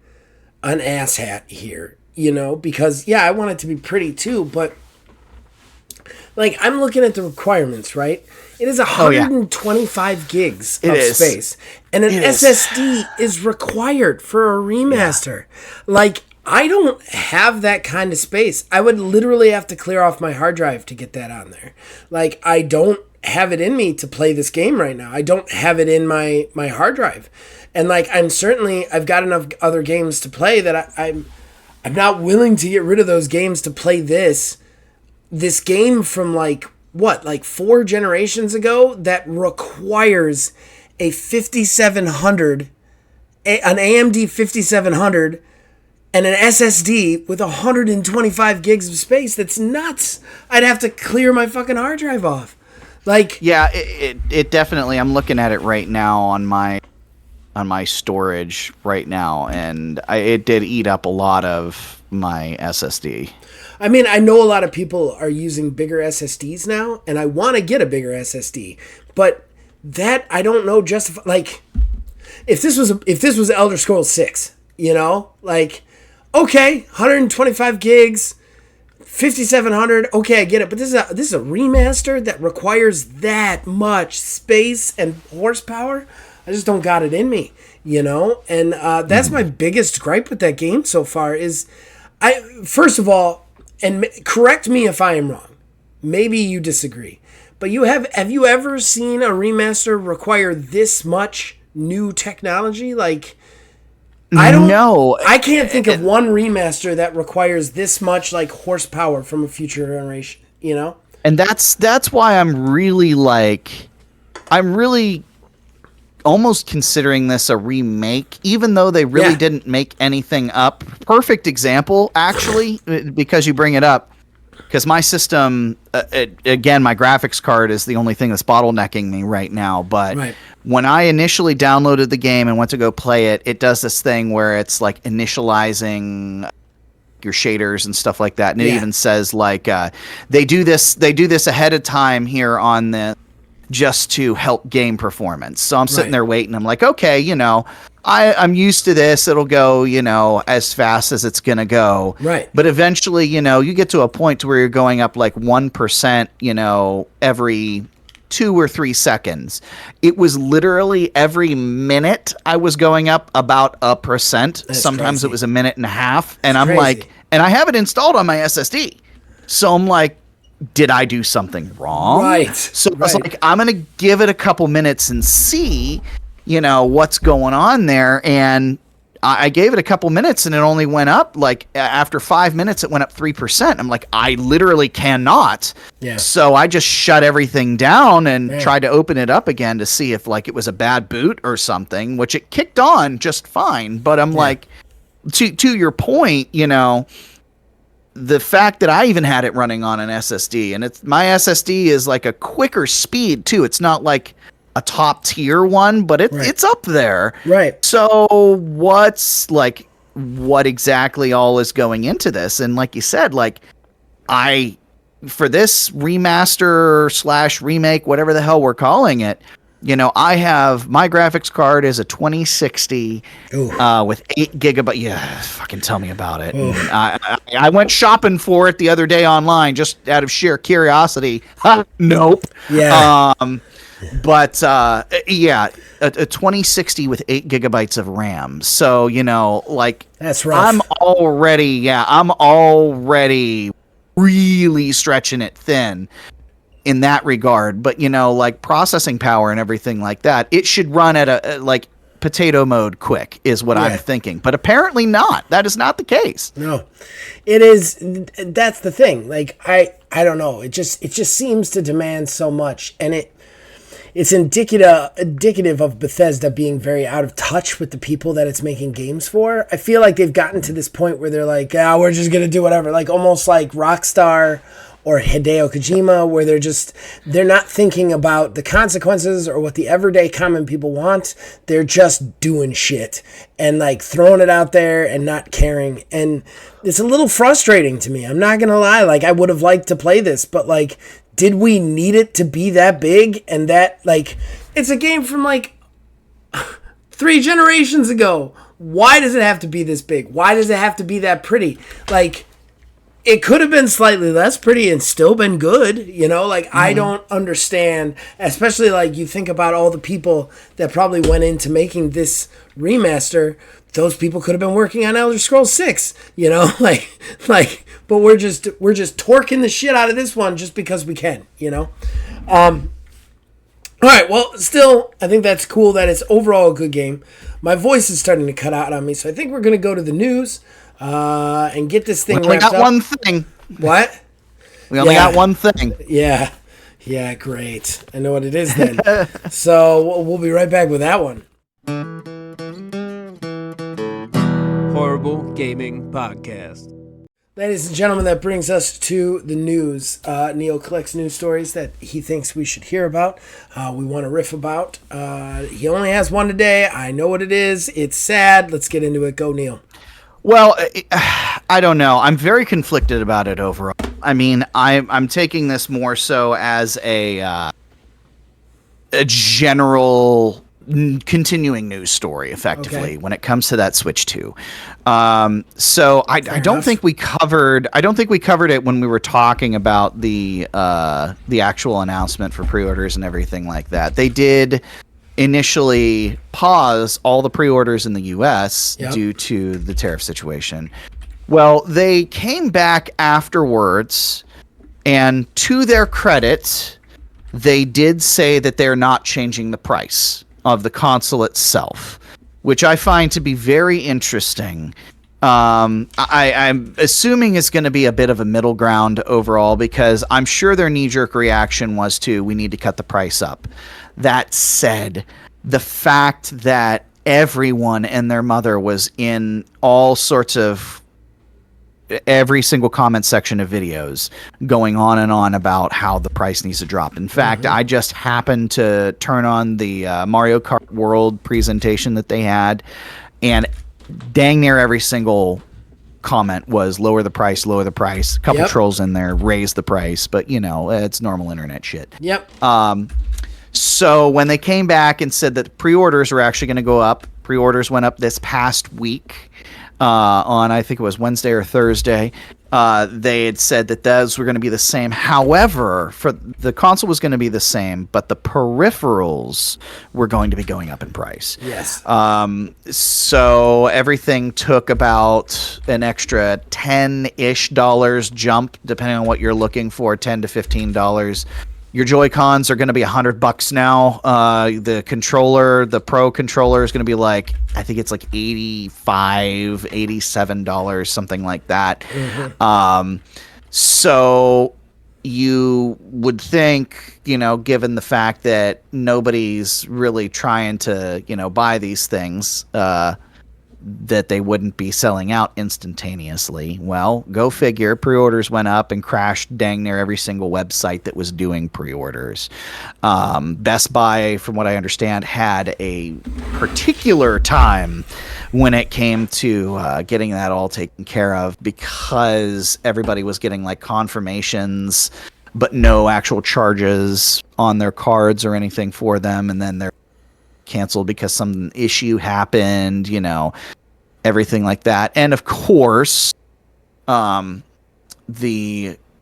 an asshat here, because, I want it to be pretty too, but I'm looking at the requirements, right? It is 125 gigs of space. And an SSD is required for a remaster. I don't have that kind of space. I would literally have to clear off my hard drive to get that on there. I don't have it in me to play this game right now. I don't have it in my hard drive. And I've got enough other games to play that I'm not willing to get rid of those games to play this game from 4 generations ago that requires a 5700, an AMD 5700, and an SSD with 125 gigs of space. That's nuts. I'd have to clear my fucking hard drive off. It definitely. I'm looking at it right now on my storage right now, and it did eat up a lot of my SSD. I mean, I know a lot of people are using bigger SSDs now, and I want to get a bigger SSD, but that I don't know if this was Elder Scrolls 6, okay, 125 gigs, 5700, okay, I get it, but this is a remaster that requires that much space and horsepower. I just don't got it in me, and that's my biggest gripe with that game so far is first of all, and correct me if I am wrong. Maybe you disagree. But have you ever seen a remaster require this much new technology? I don't know. I can't think of one remaster that requires this much horsepower from a future generation, And that's why I'm really almost considering this a remake, even though they really didn't make anything up. Perfect example, actually, because you bring it up. Because my system, again, my graphics card is the only thing that's bottlenecking me right now. But when I initially downloaded the game and went to go play it, it does this thing where it's like initializing your shaders and stuff like that. And it even says like they do this ahead of time here on the just to help game performance. So I'm sitting there waiting. I'm like, okay, you know, I'm used to this. It'll go, you know, as fast as it's going to go. Right. But eventually, you know, you get to a point to where you're going up like 1%, you know, every 2 or 3 seconds. It was literally every minute I was going up about 1%. That's Sometimes crazy. it was a minute and a half. And I'm crazy. like, and I have it installed on my SSD. So I'm like, did I do something wrong? Right. So I was like, I'm going to give it a couple minutes and see, you know, what's going on there. And I gave it a couple minutes and it only went up like after 5 minutes, it went up 3%. I'm like, I literally cannot. Yeah. So I just shut everything down and tried to open it up again to see if like it was a bad boot or something, which it kicked on just fine. But I'm like, to your point, you know, the fact that I even had it running on an SSD, and my SSD is like a quicker speed too. It's not like a top tier one, but it's up there. Right. So what exactly all is going into this? And like you said, like for this remaster / remake, whatever the hell we're calling it, you know, I have my graphics card is a 2060 with 8 gigabyte. Yeah, fucking tell me about it. I went shopping for it the other day online just out of sheer curiosity. Nope. Yeah. But a 2060 with 8 gigabytes of RAM. So, you know, like That's rough. I'm already really stretching it thin in that regard. But, you know, like processing power and everything like that, it should run at a like potato mode quick is what I'm thinking. But apparently not. That is not the case. No, it is. That's the thing. Like, I don't know. It just seems to demand so much, and it's indicative of Bethesda being very out of touch with the people that it's making games for. I feel like they've gotten to this point where they're like, we're just going to do whatever. Like almost like Rockstar or Hideo Kojima, where they're not thinking about the consequences or what the everyday common people want. They're just doing shit and like throwing it out there and not caring. And it's a little frustrating to me. I'm not going to lie. Like I would have liked to play this, but like, did we need it to be that big? And that, like, it's a game from, like, 3 generations ago. Why does it have to be this big? Why does it have to be that pretty? Like, it could have been slightly less pretty and still been good, you know? Like, I don't understand, especially, like, you think about all the people that probably went into making this remaster. Those people could have been working on Elder Scrolls 6, you know? Like, but we're just torquing the shit out of this one just because we can, you know? All right, well, still, I think that's cool that it's overall a good game. My voice is starting to cut out on me, so I think we're going to go to the news and get this thing We wrapped got up. one thing. What? We only got one thing. Yeah, great. I know what it is then. So we'll be right back with that one. Horrible Gaming Podcast. Ladies and gentlemen, that brings us to the news. Neil collects news stories that he thinks we should hear about. We want to riff about. He only has one today. I know what it is. It's sad. Let's get into it. Go, Neil. Well, I don't know. I'm very conflicted about it overall. I mean, I'm taking this more so as a general continuing news story, effectively, when it comes to that Switch 2. So I don't think we covered it when we were talking about the actual announcement for pre-orders and everything like that. They did initially pause all the pre-orders in the US due to the tariff situation. Well, they came back afterwards, and to their credit, they did say that they're not changing the price of the console itself, which I find to be very interesting. I'm assuming it's going to be a bit of a middle ground overall, because I'm sure their knee-jerk reaction was we need to cut the price up. That said, the fact that everyone and their mother was in all sorts of every single comment section of videos going on and on about how the price needs to drop. In fact, I just happened to turn on the Mario Kart World presentation that they had, and dang near every single comment was lower the price, lower the price. A couple trolls in there, raise the price, but it's normal internet shit. Yep. So when they came back and said that pre-orders were actually going to go up, pre-orders went up this past week on, I think it was Wednesday or Thursday. They had said that those were going to be the same. However, for the console was going to be the same, but the peripherals were going to be going up in price. Yes. So everything took about an extra $10-ish jump, depending on what you're looking for, $10 to $15. Your Joy-Cons are going to be $100 now. The controller, the Pro controller, is going to be like, I think it's like $85, $87, something like that. So you would think, given the fact that nobody's really trying to, buy these things, that they wouldn't be selling out instantaneously. Well, go figure. Pre-orders went up and crashed dang near every single website that was doing pre-orders. Best Buy, from what I understand, had a particular time when it came to getting that all taken care of, because everybody was getting like confirmations but no actual charges on their cards or anything for them, and then they're canceled because some issue happened, everything like that. And of course, the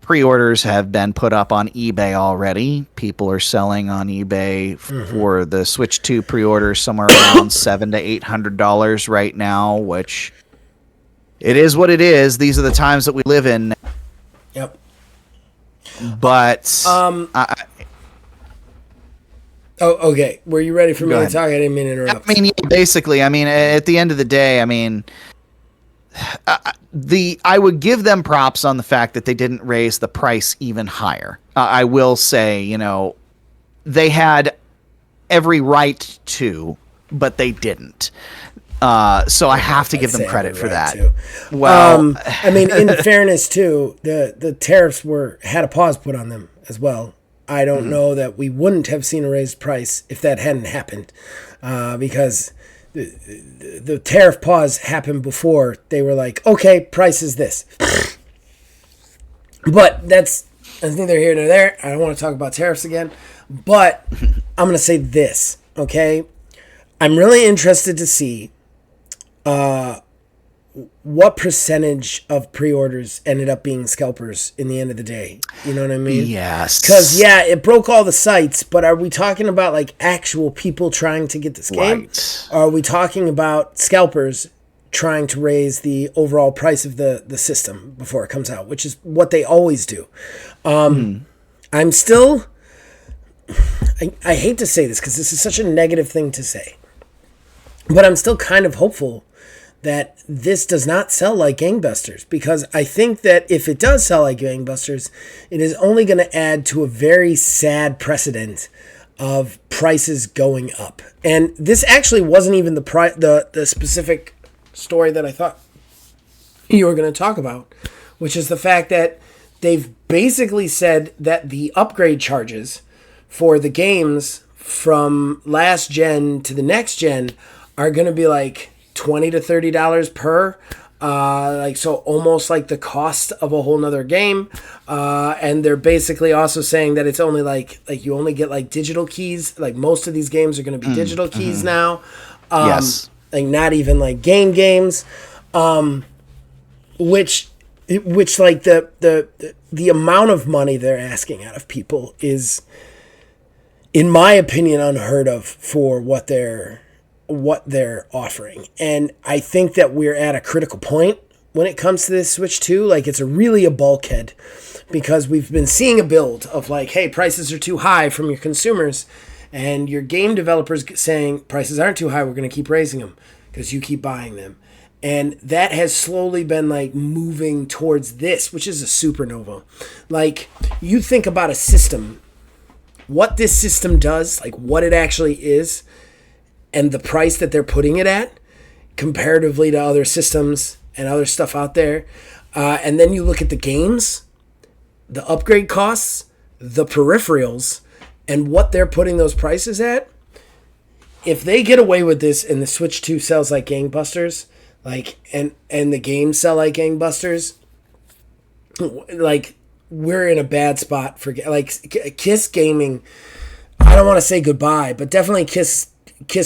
pre-orders have been put up on eBay already. People are selling on eBay for the Switch 2 pre-orders somewhere around $700 to $800 right now, which it is what it is. These are the times that we live in. Yep. But Oh, okay. Were you ready for me to talk? I didn't mean to interrupt. Basically, at the end of the day, I would give them props on the fact that they didn't raise the price even higher. I will say, they had every right to, but they didn't. So I have to give them credit for that. Well, in fairness too, the tariffs had a pause put on them as well. I don't know that we wouldn't have seen a raised price if that hadn't happened, because the tariff pause happened before they were like, okay, price is this. But that's neither here nor there. I don't want to talk about tariffs again, but I'm going to say this, okay? I'm really interested to see what percentage of pre-orders ended up being scalpers in the end of the day. You know what I mean? Yes. Because, it broke all the sites, but are we talking about, like, actual people trying to get this game? Right. Or are we talking about scalpers trying to raise the overall price of the system before it comes out, which is what they always do? I'm still... I hate to say this because this is such a negative thing to say, but I'm still kind of hopeful that this does not sell like gangbusters, because I think that if it does sell like gangbusters, it is only going to add to a very sad precedent of prices going up. And this actually wasn't even the specific story that I thought you were going to talk about, which is the fact that they've basically said that the upgrade charges for the games from last gen to the next gen are going to be like $20 to $30 per, so almost like the cost of a whole nother game. And they're basically also saying that it's only like you only get like digital keys. Like most of these games are going to be digital keys now. Yes. Like not even like games. Which like the amount of money they're asking out of people is, in my opinion, unheard of for what they're offering. And I think that we're at a critical point when it comes to this Switch 2. Like, it's really a bulkhead, because we've been seeing a build of like, hey, prices are too high from your consumers, and your game developers saying prices aren't too high, we're going to keep raising them because you keep buying them. And that has slowly been like moving towards this, which is a supernova. Like, you think about a system, what this system does, like what it actually is, and the price that they're putting it at comparatively to other systems and other stuff out there, and then you look at the games, the upgrade costs, the peripherals, and what they're putting those prices at, if they get away with this and the Switch 2 sells like gangbusters, like and the games sell like gangbusters, like we're in a bad spot for like Kiss Gaming. I don't want to say goodbye, but definitely kiss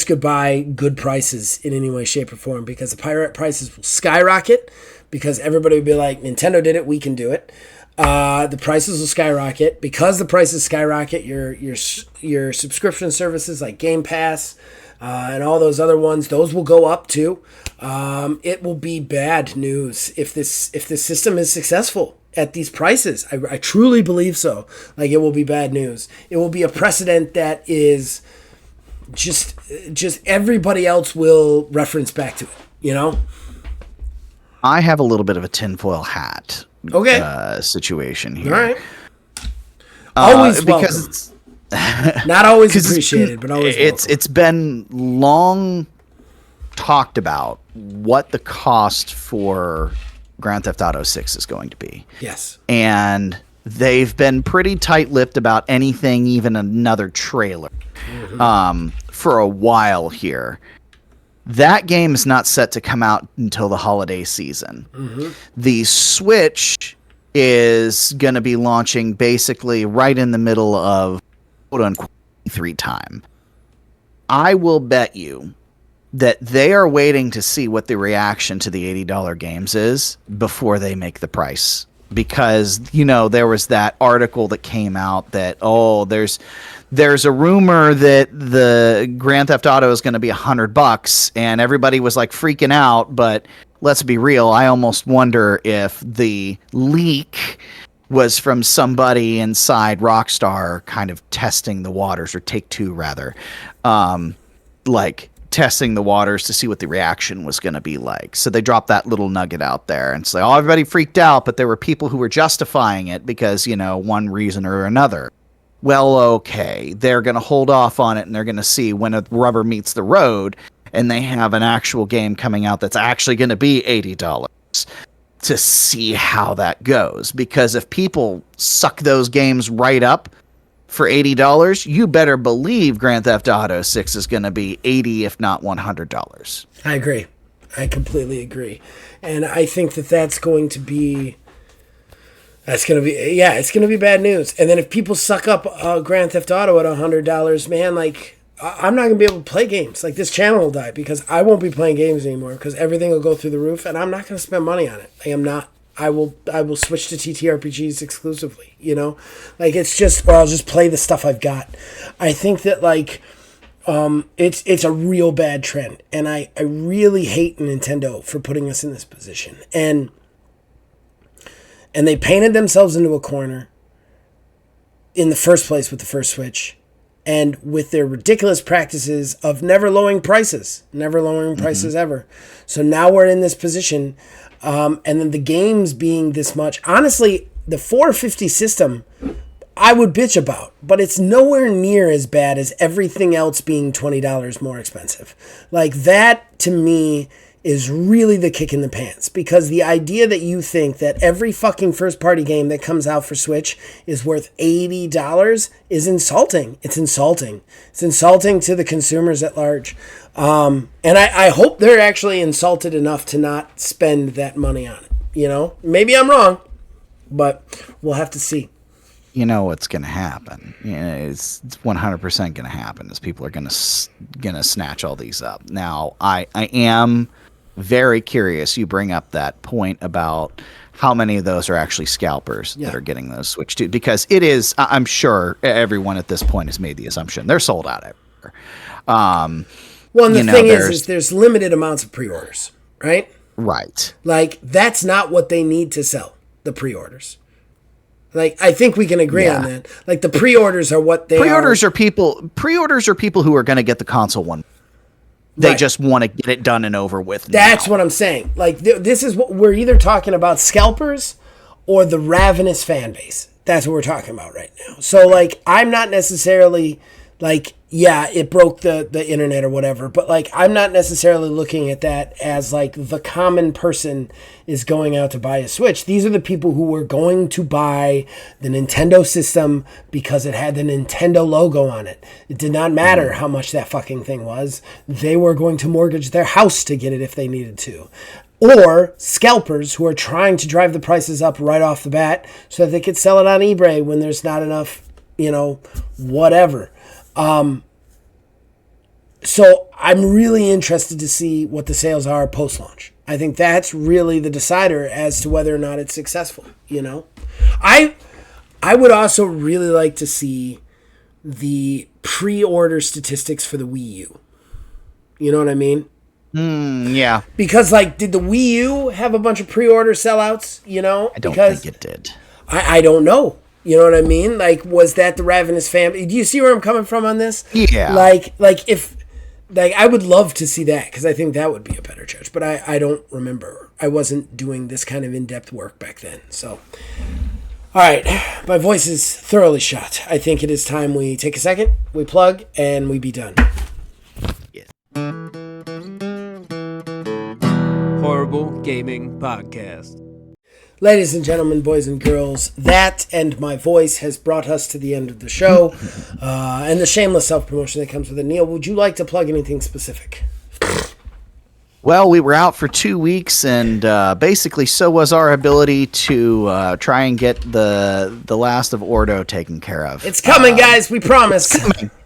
goodbye good prices in any way, shape, or form, because the pirate prices will skyrocket because everybody will be like, Nintendo did it, we can do it. The prices will skyrocket. Because the prices skyrocket, your subscription services like Game Pass and all those other ones, those will go up too. It will be bad news if this system is successful at these prices. I truly believe so. Like, it will be bad news. It will be a precedent that is just everybody else will reference back to it, you know? I have a little bit of a tinfoil hat situation here. All right. Always welcome. Because it's not always appreciated, but always welcome. It's been long talked about what the cost for Grand Theft Auto 6 is going to be. Yes. And they've been pretty tight-lipped about anything, even another trailer, for a while here. That game is not set to come out until the holiday season. The Switch is going to be launching basically right in the middle of quote-unquote E3 time. I will bet you that they are waiting to see what the reaction to the $80 games is before they make the price. Because, you know, there was that article that came out that, there's a rumor that the Grand Theft Auto is going to be $100, and everybody was like freaking out. But let's be real, I almost wonder if the leak was from somebody inside Rockstar kind of testing the waters, or Take-Two rather, like testing the waters to see what the reaction was going to be like. So they dropped that little nugget out there, and it's like, everybody freaked out, but there were people who were justifying it because, you know, one reason or another. Well, okay, they're going to hold off on it, and they're going to see when a rubber meets the road, and they have an actual game coming out that's actually going to be $80 to see how that goes. Because if people suck those games right up for $80, you better believe Grand Theft Auto 6 is going to be $80, if not $100. I agree. I completely agree. And I think that's going to be... it's going to be bad news. And then if people suck up Grand Theft Auto at $100, man, like, I'm not going to be able to play games. Like, this channel will die because I won't be playing games anymore because everything will go through the roof, and I'm not going to spend money on it. I am not. I will switch to TTRPGs exclusively, you know? Like, it's just, or I'll just play the stuff I've got. I think that, like, it's a real bad trend, and I really hate Nintendo for putting us in this position. And they painted themselves into a corner in the first place with the first Switch, and with their ridiculous practices of never lowering prices ever. So now we're in this position, and then the games being this much. Honestly, the 450 system, I would bitch about, but it's nowhere near as bad as everything else being $20 more expensive. Like, that, to me, is really the kick in the pants, because the idea that you think that every fucking first party game that comes out for Switch is worth $80 is insulting. It's insulting. It's insulting to the consumers at large. And I hope they're actually insulted enough to not spend that money on it. You know, maybe I'm wrong, but we'll have to see. You know what's going to happen. You know, it's 100% going to happen is people are going to snatch all these up. Now, I am very curious. You bring up that point about how many of those are actually scalpers that are getting those Switch 2, because it is, I'm sure everyone at this point has made the assumption they're sold out everywhere. Well, and the thing is there's limited amounts of pre-orders, right? Right. Like, that's not what they need to sell, the pre-orders. Like, I think we can agree on that. Like, the pre-orders are what they Pre-orders are people who are going to get the console one. They just want to get it done and over with. That's what I'm saying. Like, this is what we're either talking about: scalpers or the ravenous fan base. That's what we're talking about right now. So, like, I'm not necessarily Like, yeah, it broke the internet or whatever, but like I'm not necessarily looking at that as like the common person is going out to buy a Switch. These are the people who were going to buy the Nintendo system because it had the Nintendo logo on it. It did not matter how much that fucking thing was. They were going to mortgage their house to get it if they needed to. Or scalpers who are trying to drive the prices up right off the bat so that they could sell it on eBay when there's not enough, whatever. So I'm really interested to see what the sales are post-launch. I think that's really the decider as to whether or not it's successful, I would also really like to see the pre-order statistics for the Wii U. You know what I mean? Yeah. Because, did the Wii U have a bunch of pre-order sellouts, I don't think it did. I don't know. You know what I mean? Was that the Ravenous family? Do you see where I'm coming from on this? Yeah. I would love to see that because I think that would be a better judge. But I don't remember. I wasn't doing this kind of in-depth work back then. So, all right. My voice is thoroughly shot. I think it is time we take a second, we plug, and we be done. Yeah. Horrible Gaming Podcast. Ladies and gentlemen, boys and girls, that and my voice has brought us to the end of the show and the shameless self-promotion that comes with it. Neil, would you like to plug anything specific? Well, we were out for 2 weeks, and basically so was our ability to try and get the last of Ordo taken care of. It's coming, guys. We promise.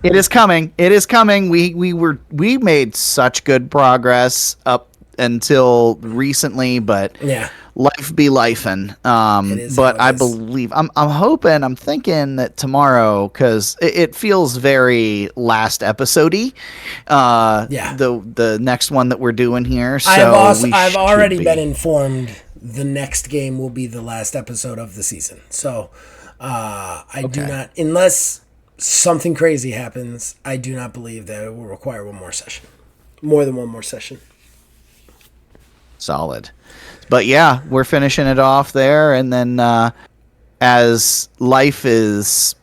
It is coming. It is coming. We made such good progress up until recently, but yeah. Life be lifing. But I believe I'm hoping, I'm thinking that tomorrow, because it feels very last episode-y. Yeah. The next one that we're doing here. So I've already been informed the next game will be the last episode of the season. So I do not, unless something crazy happens, I do not believe that it will require one more session. More than one more session. Solid. But yeah, we're finishing it off there, and then as life is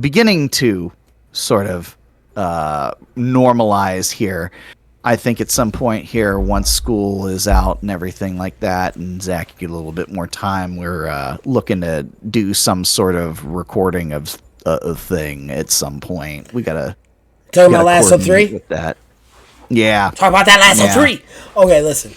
beginning to sort of normalize here, I think at some point here, once school is out and everything like that, and Zach get a little bit more time, we're looking to do some sort of recording of a thing at some point. We gotta talking about Lasso 3 with that. Yeah, talk about that Lasso 3. Okay, listen.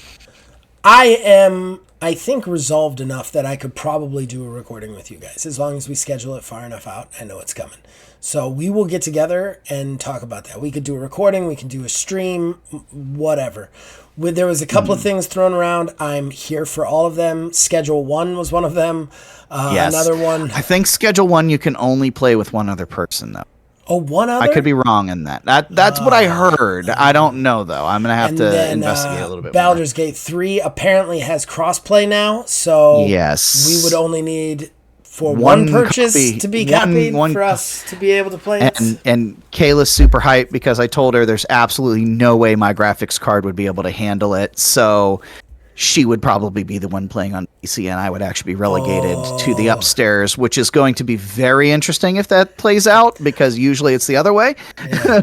I think, resolved enough that I could probably do a recording with you guys. As long as we schedule it far enough out, I know it's coming. So we will get together and talk about that. We could do a recording. We can do a stream, whatever. There was a couple of things thrown around. I'm here for all of them. Schedule 1 was one of them. Yes. Another one. I think Schedule 1 you can only play with one other person, though. Oh, one other? I could be wrong in that. That's what I heard. I don't know, though. I'm going to have to investigate a little bit Baldur's Gate 3 apparently has crossplay now, so yes, we would only need for one purchase to be copied for us to be able to play it. And Kayla's super hyped because I told her there's absolutely no way my graphics card would be able to handle it, so she would probably be the one playing on PC, and I would actually be relegated to the upstairs, which is going to be very interesting if that plays out, because usually it's the other way. Yeah.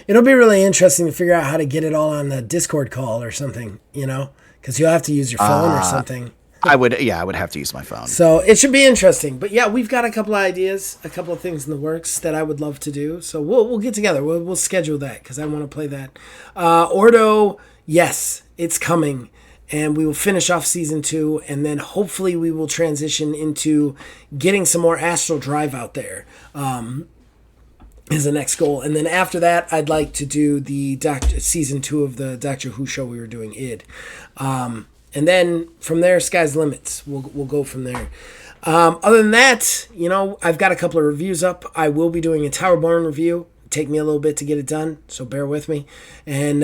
It'll be really interesting to figure out how to get it all on the Discord call or something, because you'll have to use your phone or something. I would have to use my phone. So it should be interesting. But yeah, we've got a couple of ideas, a couple of things in the works that I would love to do. So we'll get together. We'll schedule that because I want to play that. Ordo, yes, it's coming. And we will finish off season 2, and then hopefully we will transition into getting some more Astral Drive out there. Is the next goal. And then after that, I'd like to do the season 2 of the Doctor Who show we were doing, id. And then from there, sky's the limits. We'll go from there. Other than that, I've got a couple of reviews up. I will be doing a Towerborn review. Take me a little bit to get it done, so bear with me. And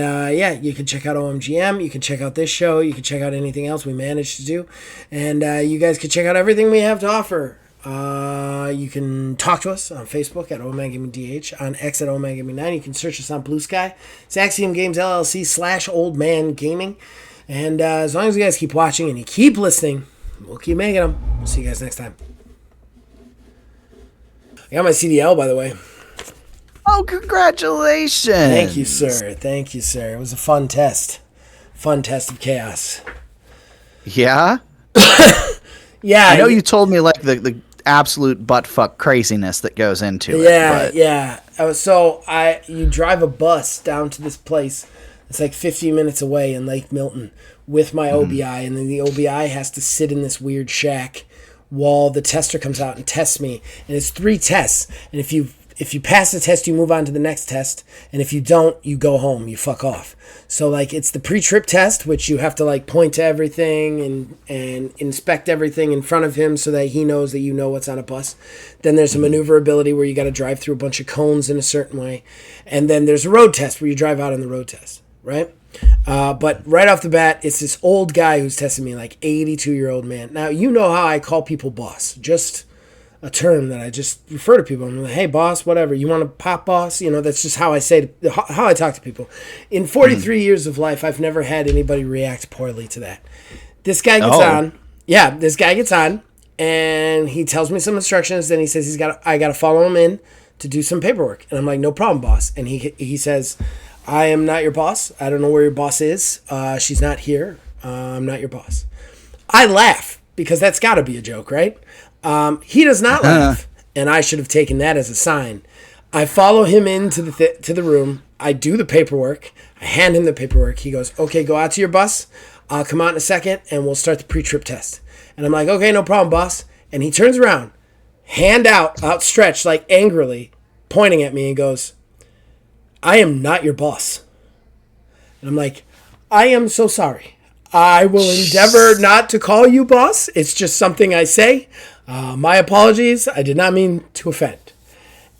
you can check out OMGM. You can check out this show. You can check out anything else we managed to do. And you guys can check out everything we have to offer. You can talk to us on Facebook at OldManGamingDH, on X at OldManGaming9. You can search us on Blue Sky. It's Axiom Games LLC /OldManGaming. And as long as you guys keep watching and you keep listening, we'll keep making them. We'll see you guys next time. I got my CDL, by the way. Oh, congratulations! Thank you, sir. Thank you, sir. It was a fun test. Fun test of chaos. Yeah? Yeah. I know you told me like the absolute buttfuck craziness that goes into Yeah, it. yeah. You drive a bus down to this place. It's like 15 minutes away in Lake Milton with my OBI, and then the OBI has to sit in this weird shack while the tester comes out and tests me. And it's 3 tests. And if you pass the test, you move on to the next test. And if you don't, you go home. You fuck off. So, like, it's the pre-trip test, which you have to, like, point to everything and inspect everything in front of him so that he knows that you know what's on a bus. Then there's a maneuverability where you got to drive through a bunch of cones in a certain way. And then there's a road test where you drive out on the road test, right? But right off the bat, it's this old guy who's testing me, like 82-year-old man. Now, you know how I call people boss. Just a term that I just refer to people. I'm like, hey, boss, whatever. You want to pop, boss? You know, that's just how I say, how I talk to people. In 43 years of life, I've never had anybody react poorly to that. This guy gets on. Yeah, this guy gets on, and he tells me some instructions. Then he says I got to follow him in to do some paperwork. And I'm like, no problem, boss. And he says, I am not your boss. I don't know where your boss is. She's not here. I'm not your boss. I laugh because that's got to be a joke, right? He does not laugh, and I should have taken that as a sign. I follow him into the room. I do the paperwork. I hand him the paperwork. He goes, okay, go out to your bus. I'll come out in a second, and we'll start the pre-trip test. And I'm like, okay, no problem, boss. And he turns around, hand outstretched, like angrily, pointing at me and goes, I am not your boss. And I'm like, I am so sorry. I will endeavor not to call you boss. It's just something I say. My apologies. I did not mean to offend.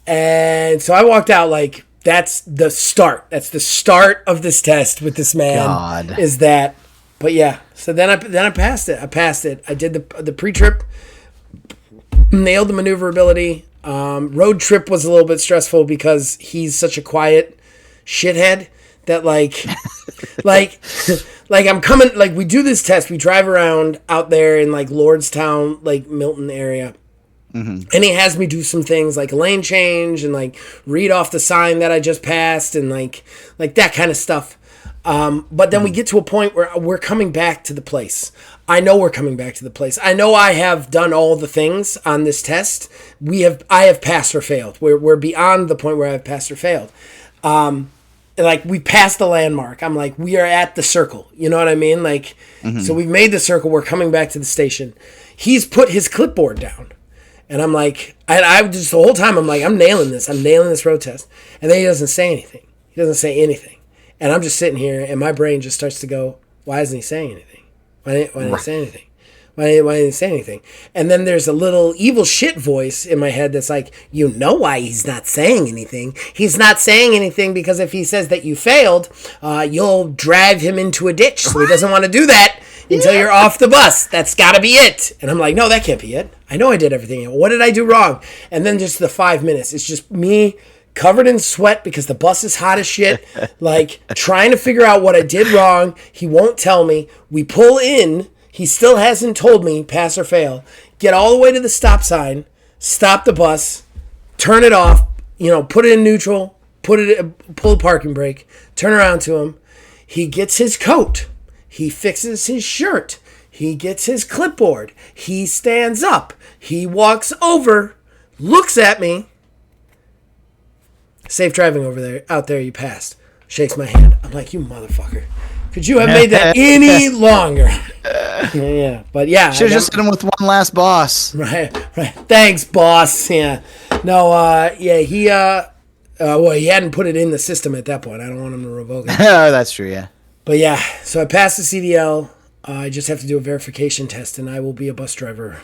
And so I walked out like, that's the start. That's the start of this test with this man. God. Is that. But yeah. So then I passed it. I did the pre-trip. Nailed the maneuverability. Road trip was a little bit stressful because he's such a quiet shithead that like I'm coming, like we do this test, we drive around out there in like Lordstown, like Milton area. And he has me do some things like a lane change and like read off the sign that I just passed and like that kind of stuff. But then we get to a point where we're coming back to the place. I know we're coming back to the place. I know I have done all the things on this test. I have passed or failed. We're beyond the point where I have passed or failed. Like we passed the landmark. I'm like, we are at the circle. You know what I mean? Like, so we've made the circle. We're coming back to the station. He's put his clipboard down. And I'm like, I just the whole time I'm like, I'm nailing this. I'm nailing this road test. And then he doesn't say anything. He doesn't say anything. And I'm just sitting here, and my brain just starts to go, why isn't he saying anything? Why didn't he say anything? Why didn't he say anything? And then there's a little evil shit voice in my head that's like, you know why he's not saying anything. He's not saying anything because if he says that you failed, you'll drive him into a ditch. So he doesn't want to do that until you're off the bus. That's got to be it. And I'm like, no, that can't be it. I know I did everything. What did I do wrong? And then just the 5 minutes. It's just me covered in sweat because the bus is hot as shit, like trying to figure out what I did wrong. He won't tell me. We pull in. He still hasn't told me, pass or fail. Get all the way to the stop sign, stop the bus, turn it off, put it in neutral, pull the parking brake, turn around to him. He gets his coat. He fixes his shirt. He gets his clipboard. He stands up. He walks over, looks at me. Safe driving out there, you passed. Shakes my hand. I'm like, you motherfucker. Could you have made that any longer? Yeah, but yeah. Should have just hit him with one last boss. Right. Thanks, boss. Yeah. No, he hadn't put it in the system at that point. I don't want him to revoke it. Oh, that's true, yeah. But yeah, so I passed the CDL. I just have to do a verification test, and I will be a bus driver.